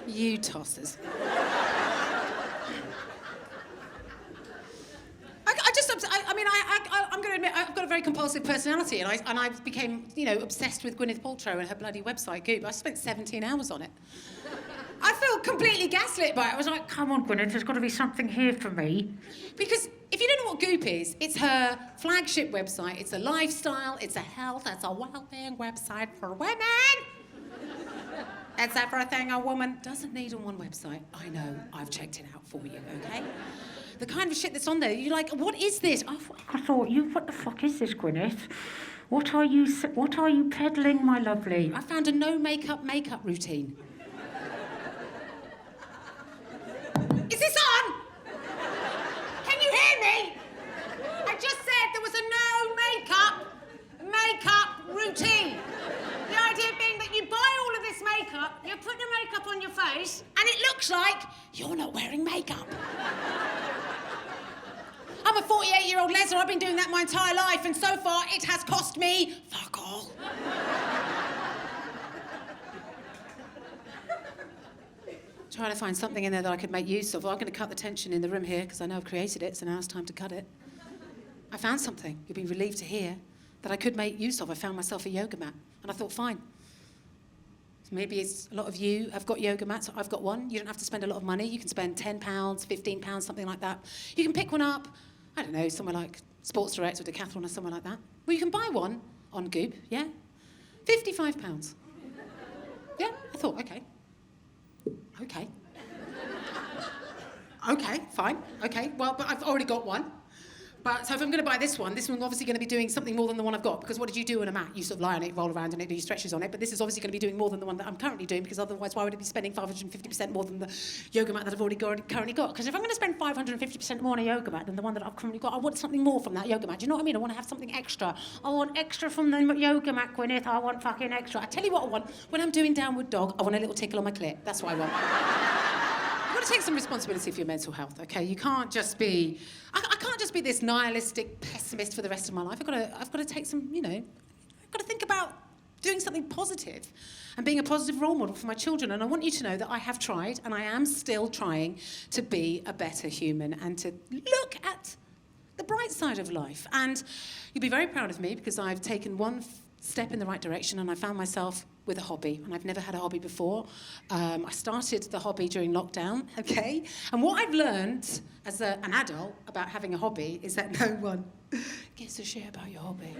You tossers. I'm going to admit, I've got a very compulsive personality, and I became, obsessed with Gwyneth Paltrow and her bloody website, Goop. I spent 17 hours on it. I feel completely gaslit by it. I was like, Come on, Gwyneth, there's got to be something here for me. because if you don't know what Goop is, it's her flagship website. It's a lifestyle, it's a health, it's a well-being website for women. It's everything a woman doesn't need on one website. I know, I've checked it out for you, okay? The kind of shit that's on there, you're like, what is this? I thought, what the fuck is this, Gwyneth? What are you peddling, my lovely? I found a no-makeup routine. Is this on? Can you hear me? I just said there was a no-makeup routine. The idea being that you buy all of this makeup, you put the makeup on your face, and it looks like you're not wearing makeup. I'm a 48-year-old leser. I've been doing that my entire life, and so far it has cost me fuck all. Trying to find something in there that I could make use of. Well, I'm going to cut the tension in the room here because I know I've created it, so now it's time to cut it. I found something. You'll be relieved to hear that I could make use of. I found myself a yoga mat, and I thought, fine. Maybe it's a lot of you have got yoga mats. I've got one. You don't have to spend a lot of money. You can spend £10, £15, something like that. You can pick one up, I don't know, somewhere like Sports Direct or Decathlon or somewhere like that. Well, you can buy one on Goop, yeah? £55. Yeah, I thought, okay. Okay, fine. Okay, well, but I've already got one. But so if I'm going to buy this one's obviously going to be doing something more than the one I've got. Because what did you do on a mat? You sort of lie on it, roll around in it, do your stretches on it. But this is obviously going to be doing more than the one that I'm currently doing, because otherwise why would it be spending 550% more than the yoga mat that I've already currently got? Because if I'm going to spend 550% more on a yoga mat than the one that I've currently got, I want something more from that yoga mat. Do you know what I mean? I want to have something extra. I want extra from the yoga mat, Gwyneth. I want fucking extra. I tell you what I want. When I'm doing downward dog, I want a little tickle on my clit. That's what I want. You've got to take some responsibility for your mental health, okay? You can't just be... I can't just be this nihilistic pessimist for the rest of my life. I've got to take some, I've got to think about doing something positive and being a positive role model for my children. And I want you to know that I have tried, and I am still trying to be a better human and to look at the bright side of life. And you'll be very proud of me, because I've taken one step in the right direction, and I found myself with a hobby, and I've never had a hobby before. I started the hobby during lockdown, okay? And what I've learned as an adult about having a hobby is that no one gives a shit about your hobby.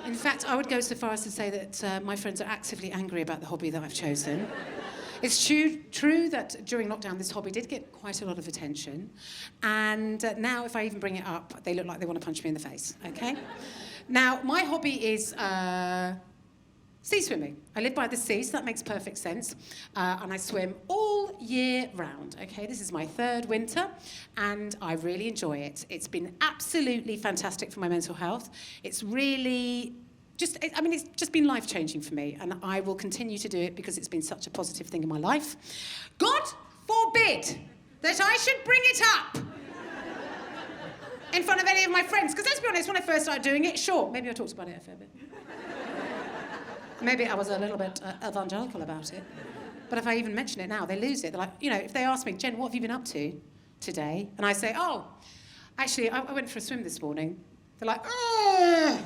In fact, I would go so far as to say that my friends are actively angry about the hobby that I've chosen. It's true that during lockdown this hobby did get quite a lot of attention, and now if I even bring it up, they look like they want to punch me in the face, okay? Now, my hobby is sea swimming. I live by the sea, so that makes perfect sense, and I swim all year round, okay? This is my third winter, and I really enjoy it. It's been absolutely fantastic for my mental health. It's really... it's just been life-changing for me, and I will continue to do it because it's been such a positive thing in my life. God forbid that I should bring it up in front of any of my friends, because let's be honest, when I first started doing it, sure, maybe I talked about it a fair bit. Maybe I was a little bit evangelical about it. But if I even mention it now, they lose it. They're like, if they ask me, Jen, what have you been up to today? And I say, oh, actually, I went for a swim this morning. They're like, oh...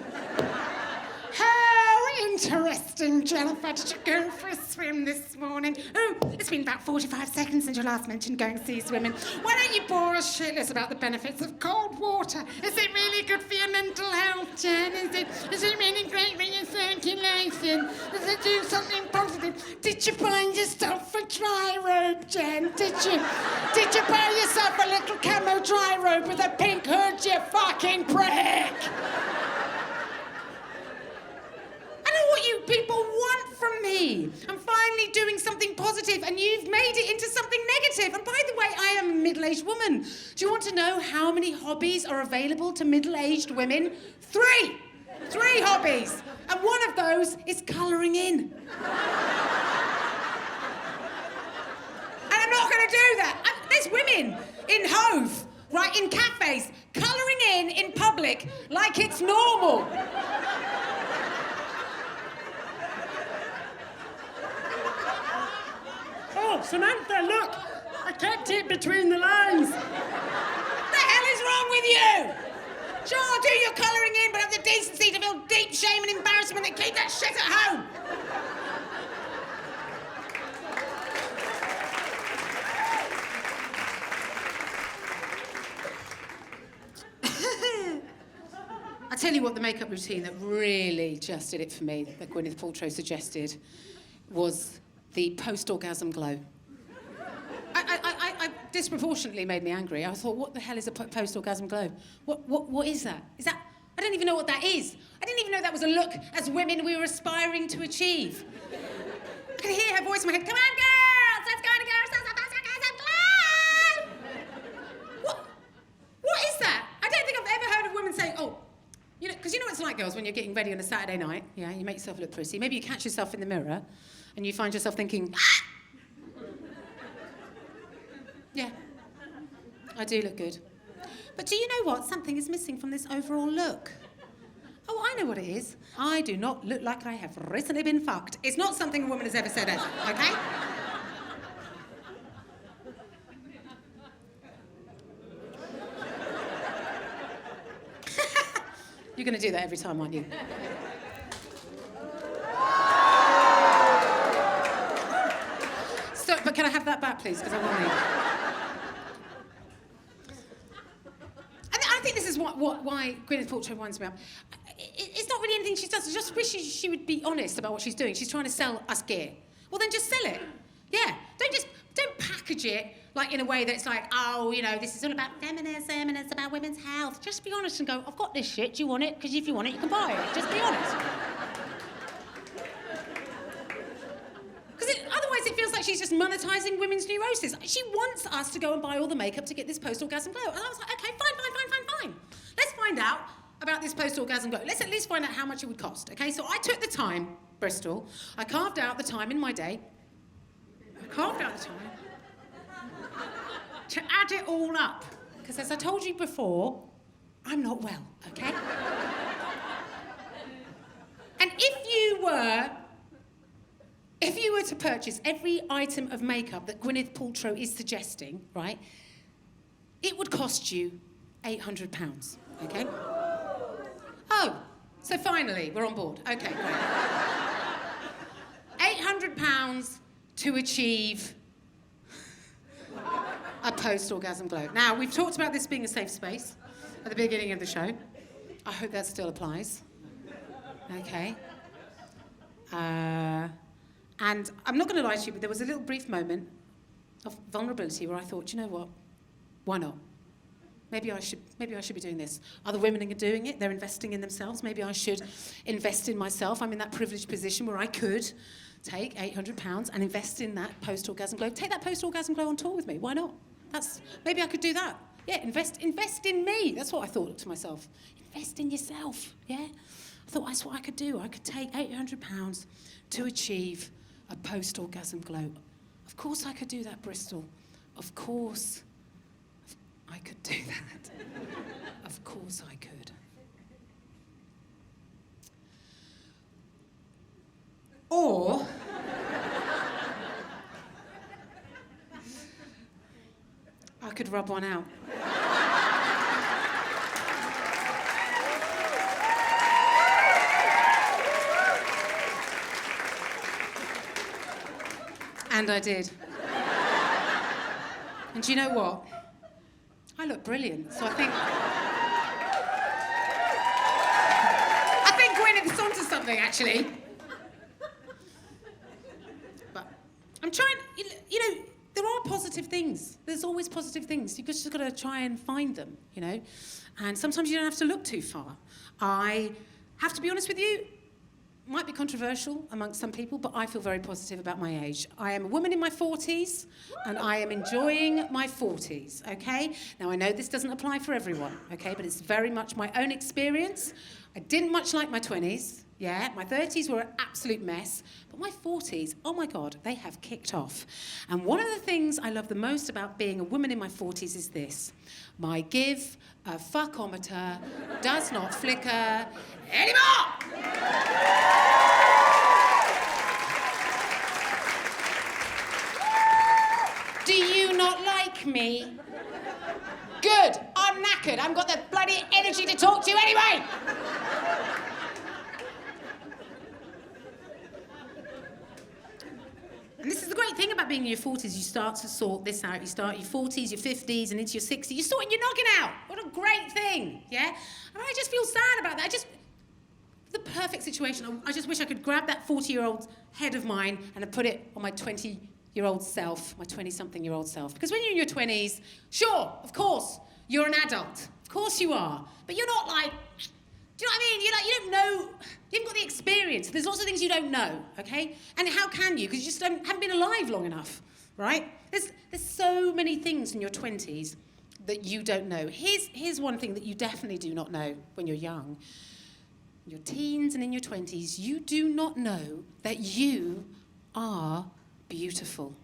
How interesting, Jennifer. Did you go for a swim this morning? Oh, it's been about 45 seconds since you last mentioned going sea swimming. Why don't you bore us shitless about the benefits of cold water? Is it really good for your mental health, Jen? Is it really great for your circulation? Does it do something positive? Did you buy yourself a dry robe, Jen? Did you buy yourself a little camo dry robe with a pink hood, you fucking prick? I know what you people want from me. I'm finally doing something positive, and you've made it into something negative. And by the way, I am a middle-aged woman. Do you want to know how many hobbies are available to middle-aged women? 3 hobbies. And one of those is colouring in. And I'm not going to do that. There's women in Hove, right, in cafes, colouring in public like it's normal. Oh, Samantha, look! I kept it between the lines. What the hell is wrong with you? Sure, do your colouring in, but have the decency to feel deep shame and embarrassment and keep that shit at home. I tell you what, the makeup routine that really just did it for me, that Gwyneth Paltrow suggested, was the post-orgasm glow. I disproportionately made me angry. I thought, what the hell is a post-orgasm glow? What is that? I don't even know what that is. I didn't even know that was a look as women we were aspiring to achieve. I could hear her voice in my head, come on, girls, let's go to girls, post-orgasm glow! What is that? I don't think I've ever heard of women saying, oh, because you know what it's like, girls, when you're getting ready on a Saturday night, yeah, you make yourself look pretty. Maybe you catch yourself in the mirror and you find yourself thinking, yeah, I do look good. But do you know what? Something is missing from this overall look. Oh, I know what it is. I do not look like I have recently been fucked. It's not something a woman has ever said, okay? You're going to do that every time, aren't you? So, but can I have that back, please? Because I want it. I think this is why Gwyneth Paltrow winds me up. It's not really anything she does. I just wish she would be honest about what she's doing. She's trying to sell us gear. Well, then just sell it. Yeah. Don't package it like in a way that's like, oh, you know, this is all about feminism and it's about women's health. Just be honest and go, I've got this shit. Do you want it? Because if you want it, you can buy it. Just be honest. Because otherwise it feels like she's just monetising women's neurosis. She wants us to go and buy all the makeup to get this post-orgasm glow. And I was like, okay, fine. Let's find out about this post-orgasm glow. Let's at least find out how much it would cost, okay? So I took the time, Bristol. I carved out the time in my day. To add it all up. Because as I told you before, I'm not well, okay? And if you were to purchase every item of makeup that Gwyneth Paltrow is suggesting, right, it would cost you £800, okay? Oh, so finally, we're on board. Okay, great. £800 to achieve a post-orgasm glow. Now, we've talked about this being a safe space at the beginning of the show. I hope that still applies. Okay. And I'm not going to lie to you, but there was a little brief moment of vulnerability where I thought, you know what? Why not? Maybe I should be doing this. Other women are doing it. They're investing in themselves. Maybe I should invest in myself. I'm in that privileged position where I could take £800 and invest in that post-orgasm glow. Take that post-orgasm glow on tour with me. Why not? Maybe I could do that. Yeah, invest in me. That's what I thought to myself. Invest in yourself. Yeah, I thought that's what I could do. I could take £800 to achieve a post-orgasm glow. Of course I could do that, Bristol. Of course I could do that. Of course I could. Or I could rub one out. And I did. And do you know what? I look brilliant, so I think Gwyneth's onto something, actually. But I'm trying, you know, there are positive things. There's always positive things. You've just got to try and find them, you know. And sometimes you don't have to look too far. I have to be honest with you, might be controversial amongst some people, but I feel very positive about my age. I am a woman in my 40s, and I am enjoying my 40s, okay? Now, I know this doesn't apply for everyone, okay, but it's very much my own experience. I didn't much like my 20s, yeah? My 30s were an absolute mess, but my 40s, oh my God, they have kicked off. And one of the things I love the most about being a woman in my 40s is this. My give a fuckometer does not flicker anymore! Do you not like me? Good, I'm knackered. I haven't got the bloody energy to talk to you anyway! And this is the great thing about being in your 40s. You start to sort this out. You start your 40s, your 50s, and into your 60s. You're sorting your noggin out. What a great thing, yeah? And I just feel sad about that. The perfect situation. I just wish I could grab that 40-year-old head of mine and put it on my 20-year-old self, my 20-something-year-old self. Because when you're in your 20s, sure, of course, you're an adult. Of course you are. But you're not like... Do you know what I mean? You don't know, you haven't got the experience. There's lots of things you don't know, okay? And how can you? Because you just haven't been alive long enough, right? There's so many things in your 20s that you don't know. Here's one thing that you definitely do not know when you're young. In your teens and in your 20s, you do not know that you are beautiful.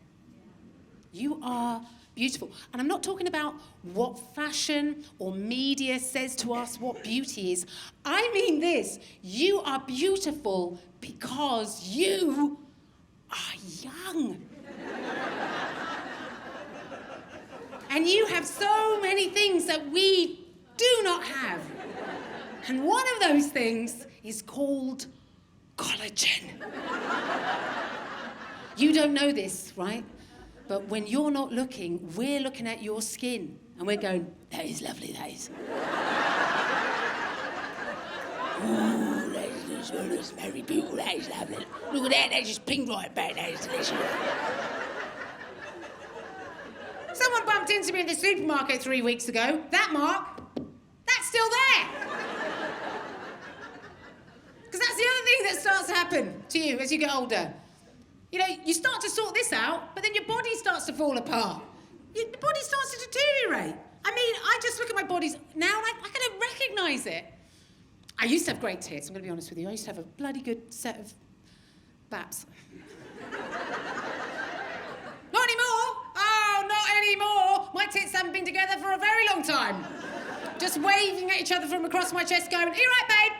You are beautiful. And I'm not talking about what fashion or media says to us what beauty is. I mean this. You are beautiful because you are young. And you have so many things that we do not have. And one of those things is called collagen. You don't know this, right? But when you're not looking, we're looking at your skin and we're going, that is lovely, that is. Ooh, that's very beautiful, that is lovely. Look at that, that just pinged right back, that is delicious. Someone bumped into me in the supermarket 3 weeks ago. That mark, that's still there. Because that's the other thing that starts to happen to you as you get older. You know, you start to sort this out, but then your body starts to fall apart. Your body starts to deteriorate. I mean, I just look at my bodies now and I kind of recognise it. I used to have great tits, I'm going to be honest with you. I used to have a bloody good set of baps. Not anymore. Oh, not anymore. My tits haven't been together for a very long time. Just waving at each other from across my chest going, are you right, babe?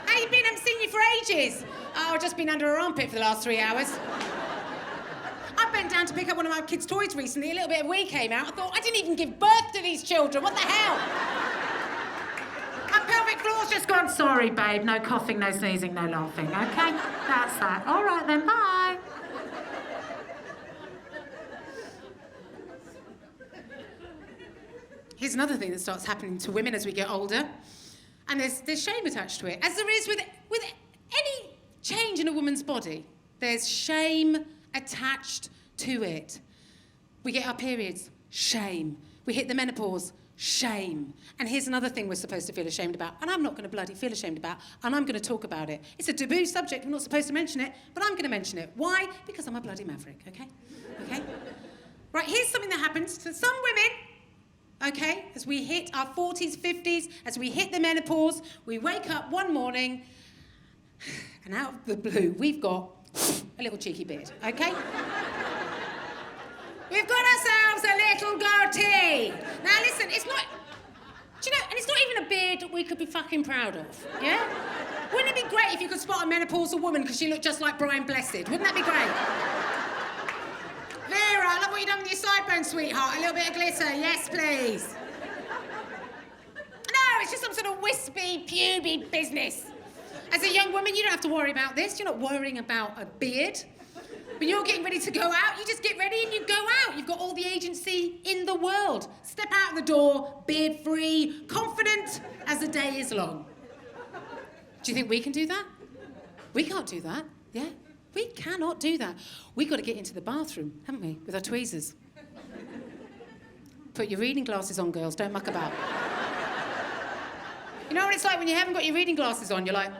How you been? I haven't seen you for ages. Oh, I've just been under her armpit for the last 3 hours. I bent down to pick up one of my kids' toys recently. A little bit of wee came out. I thought, I didn't even give birth to these children. What the hell? My pelvic floor's just gone, sorry, babe. No coughing, no sneezing, no laughing, okay? That's that. All right, then, bye. Here's another thing that starts happening to women as we get older. And there's shame attached to it. As there is with any change in a woman's body, there's shame attached to it. We get our periods, shame. We hit the menopause, shame. And here's another thing we're supposed to feel ashamed about, and I'm not going to bloody feel ashamed about, and I'm going to talk about it. It's a taboo subject, I'm not supposed to mention it, but I'm going to mention it. Why? Because I'm a bloody maverick, okay? Okay? Right, here's something that happens to some women. Okay, as we hit our 40s, 50s, as we hit the menopause, we wake up one morning, and out of the blue, we've got a little cheeky beard, okay? We've got ourselves a little goatee. Now listen, it's not, do you know, and it's not even a beard that we could be fucking proud of, yeah? Wouldn't it be great if you could spot a menopausal woman because she looked just like Brian Blessed? Wouldn't that be great? Vera, I love what you've done with your sideburns, sweetheart. A little bit of glitter, yes, please. No, it's just some sort of wispy, puby business. As a young woman, you don't have to worry about this. You're not worrying about a beard. When you're getting ready to go out, you just get ready and you go out. You've got all the agency in the world. Step out the door, beard-free, confident as the day is long. Do you think we can do that? We can't do that, yeah? We cannot do that. We've got to get into the bathroom, haven't we, with our tweezers. Put your reading glasses on, girls. Don't muck about. You know what it's like when you haven't got your reading glasses on? You're like,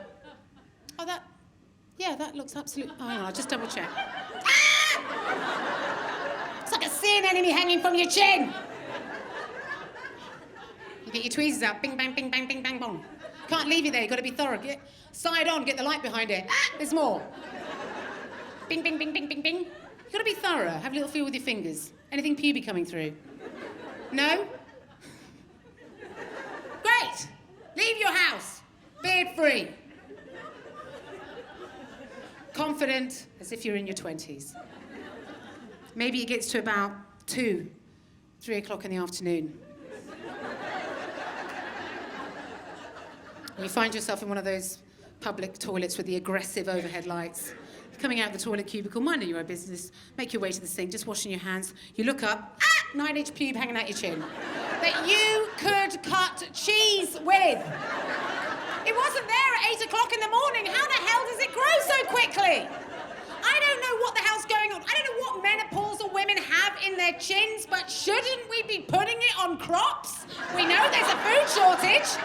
oh, that looks absolutely... Oh, hang on, I'll just double check. Ah! It's like a sea anemone hanging from your chin. You get your tweezers out, bing, bang, bing, bang, bing, bang, bong. Can't leave it there, you've got to be thorough. Get side on, get the light behind it. Ah, there's more. Bing, bing, bing, bing, bing, bing. You've got to be thorough. Have a little feel with your fingers. Anything puby coming through? No? Great. Leave your house. Beard-free. Confident, as if you're in your 20s. Maybe it gets to about 2, 3 o'clock in the afternoon. And you find yourself in one of those public toilets with the aggressive overhead lights. Coming out of the toilet cubicle, minding your own business, make your way to the sink, just washing your hands. You look up, 9-inch pube hanging out your chin. That you could cut cheese with. It wasn't there at 8 o'clock in the morning. How the hell does it grow so quickly? I don't know what the hell's going on. I don't know what menopausal women have in their chins, but shouldn't we be putting it on crops? We know there's a food shortage.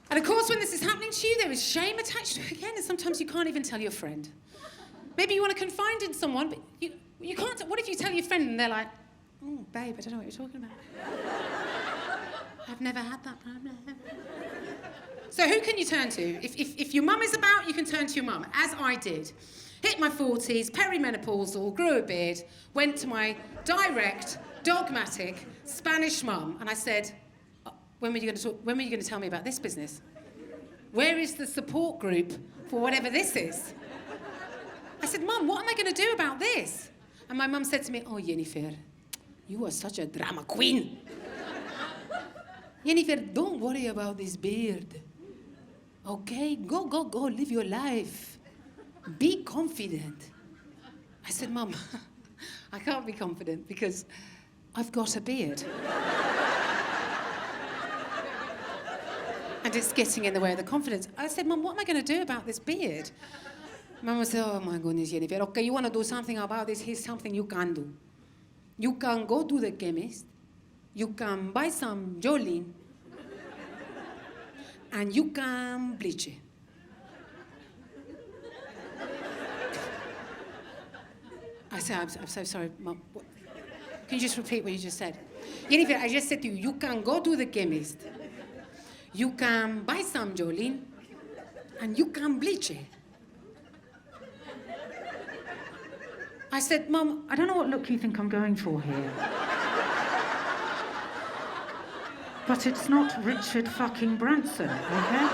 And of course, when this is happening to you, there is shame attached to it again, and sometimes you can't even tell your friend. Maybe you want to confide in someone, but you can't. What if you tell your friend and they're like, oh, babe, I don't know what you're talking about. I've never had that problem. So who can you turn to? If your mum is about, you can turn to your mum, as I did. Hit my 40s, perimenopausal, grew a beard, went to my direct, dogmatic Spanish mum, and I said, when were you going to tell me about this business? Where is the support group for whatever this is? I said, Mum, what am I going to do about this? And my mum said to me, oh, Jennifer, you are such a drama queen. Jennifer, don't worry about this beard. Okay, go, live your life. Be confident. I said, Mum, I can't be confident because I've got a beard. And it's getting in the way of the confidence. I said, Mum, what am I going to do about this beard? Mum said, oh my goodness, Jennifer, okay, you want to do something about this? Here's something you can do. You can go to the chemist, you can buy some Jolene, and you can bleach it. I said, I'm so sorry, Mum. Can you just repeat what you just said? Jennifer, I just said to you, you can go to the chemist, you can buy some Jolene, and you can bleach it. I said, Mum, I don't know what look you think I'm going for here. But it's not Richard fucking Branson, okay?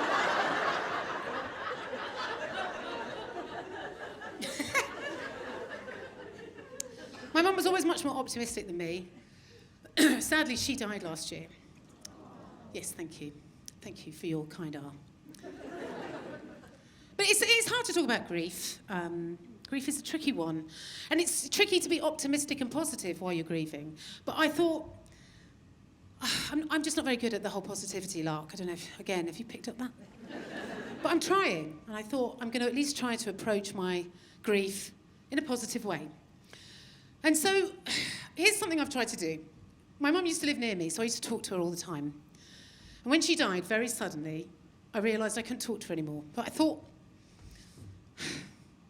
my mum was always much more optimistic than me. Sadly, she died last year. Yes, thank you. Thank you for your kind arm. But it's hard to talk about grief. Grief is a tricky one. And it's tricky to be optimistic and positive while you're grieving. But I thought, I'm just not very good at the whole positivity lark. I don't know if you picked up that. But I'm trying. And I thought I'm going to at least try to approach my grief in a positive way. And so here's something I've tried to do. My mum used to live near me, so I used to talk to her all the time. And when she died, very suddenly, I realised I couldn't talk to her anymore. But I thought,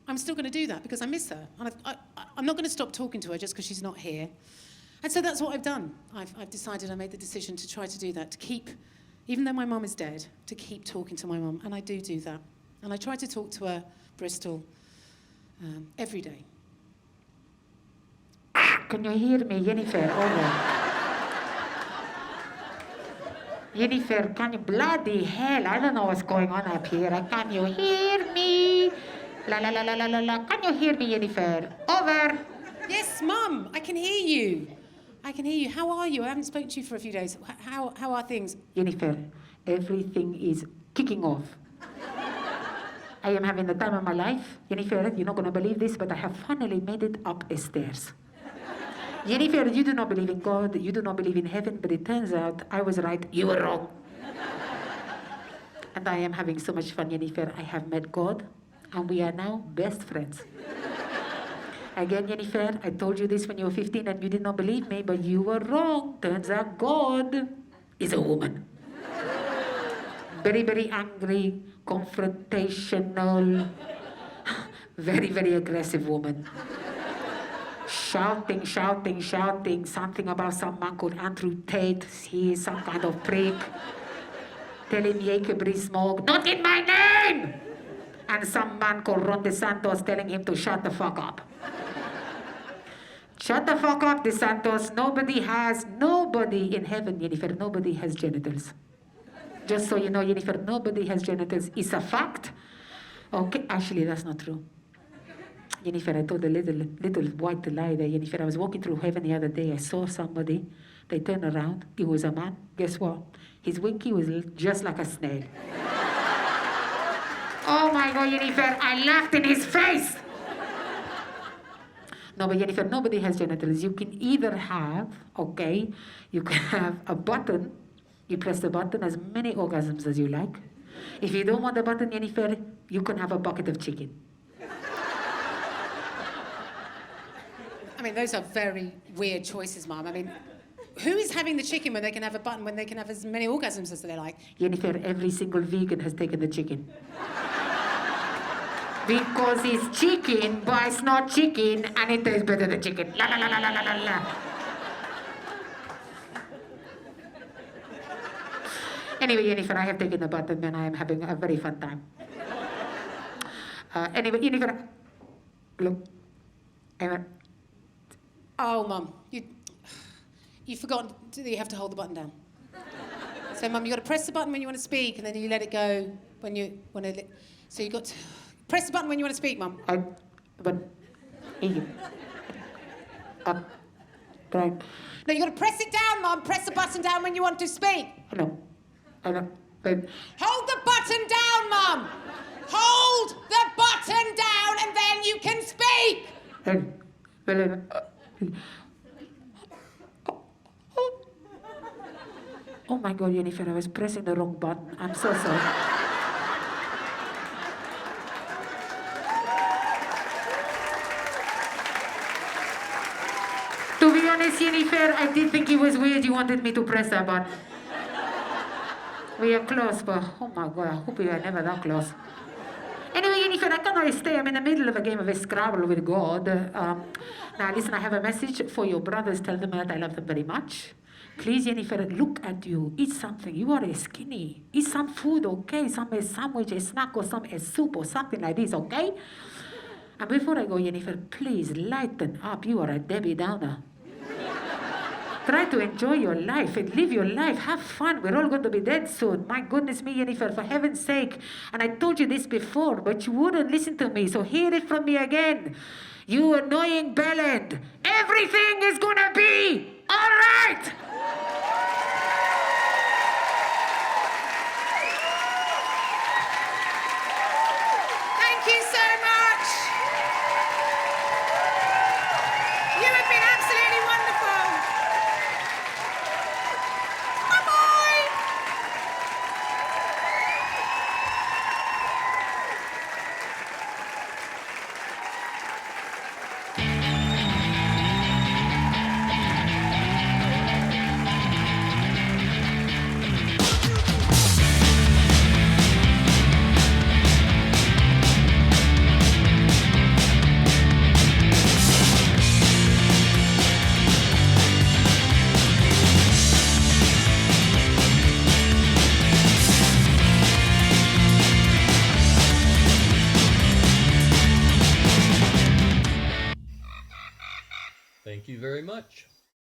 I'm still going to do that because I miss her. And I'm not going to stop talking to her just because she's not here. And so that's what I've done. I've decided, I made the decision to try to do that, to keep, even though my mum is dead, to keep talking to my mum. And I do that. And I try to talk to her, Bristol, every day. Can you hear me, Jennifer? Over. Jennifer, can you bloody hell? I don't know what's going on up here. Can you hear me? La la la la la la la. Can you hear me, Jennifer? Over. Yes, Mum, I can hear you. I can hear you. How are you? I haven't spoken to you for a few days. How are things? Jennifer, everything is kicking off. I am having the time of my life. Jennifer, you're not going to believe this, but I have finally made it upstairs. Jennifer, you do not believe in God, you do not believe in heaven, but it turns out I was right, you were wrong. And I am having so much fun, Jennifer. I have met God, and we are now best friends. Again, Jennifer, I told you this when you were 15 and you did not believe me, but you were wrong. Turns out God is a woman. Very, very angry, confrontational, very, very aggressive woman. Shouting, something about some man called Andrew Tate. He is some kind of prick. Telling Jacob Rees-Mogg, not in my name! And some man called Ron DeSantos telling him to shut the fuck up. Shut the fuck up, DeSantos. Nobody in heaven, Jennifer, nobody has genitals. Just so you know, Jennifer, nobody has genitals. It's a fact. Okay, actually, that's not true. Jennifer, I told a little white lie there. Jennifer, I was walking through heaven the other day. I saw somebody. They turned around. It was a man. Guess what? His winky was just like a snail. Oh my God, Jennifer, I laughed in his face. No, but Jennifer, nobody has genitals. You can either have, okay, you can have a button. You press the button, as many orgasms as you like. If you don't want the button, Jennifer, you can have a bucket of chicken. I mean, those are very weird choices, Mum. I mean, who is having the chicken when they can have a button when they can have as many orgasms as they like? Jennifer, every single vegan has taken the chicken. Because it's chicken, but it's not chicken, and it tastes better than chicken. La la la la la la la la. Anyway, Jennifer, I have taken the button and I am having a very fun time. Anyway, Jennifer, look. Oh, Mum, you forgot that you have to hold the button down. So, Mum, you got to press the button when you want to speak, and then you let it go when you want to. So you got to press the button when you want to speak, Mum. Right. No, you got to press it down, Mum. Press the button down when you want to speak. Hello. Hello. Hold the button down, Mum. Hold the button down and then you can speak. Oh my God, Jennifer, I was pressing the wrong button. I'm so sorry. To be honest, Jennifer, I did think it was weird you wanted me to press that button. We are close, but oh my God, I hope we are never that close. Anyway, Jennifer, I cannot stay. I'm in the middle of a game of Scrabble with God. Now, listen, I have a message for your brothers. Tell them that I love them very much. Please, Jennifer, look at you. Eat something. You are skinny. Eat some food, okay? Some sandwich, a snack, or some soup, or something like this, okay? And before I go, Jennifer, please lighten up. You are a Debbie Downer. Try to enjoy your life and live your life. Have fun. We're all going to be dead soon. My goodness me, Jennifer, for heaven's sake. And I told you this before, but you wouldn't listen to me. So hear it from me again. You annoying bellend. Everything is going to be all right. Thank you so much. You have been absolutely wonderful. Bye-bye. Thank you very much.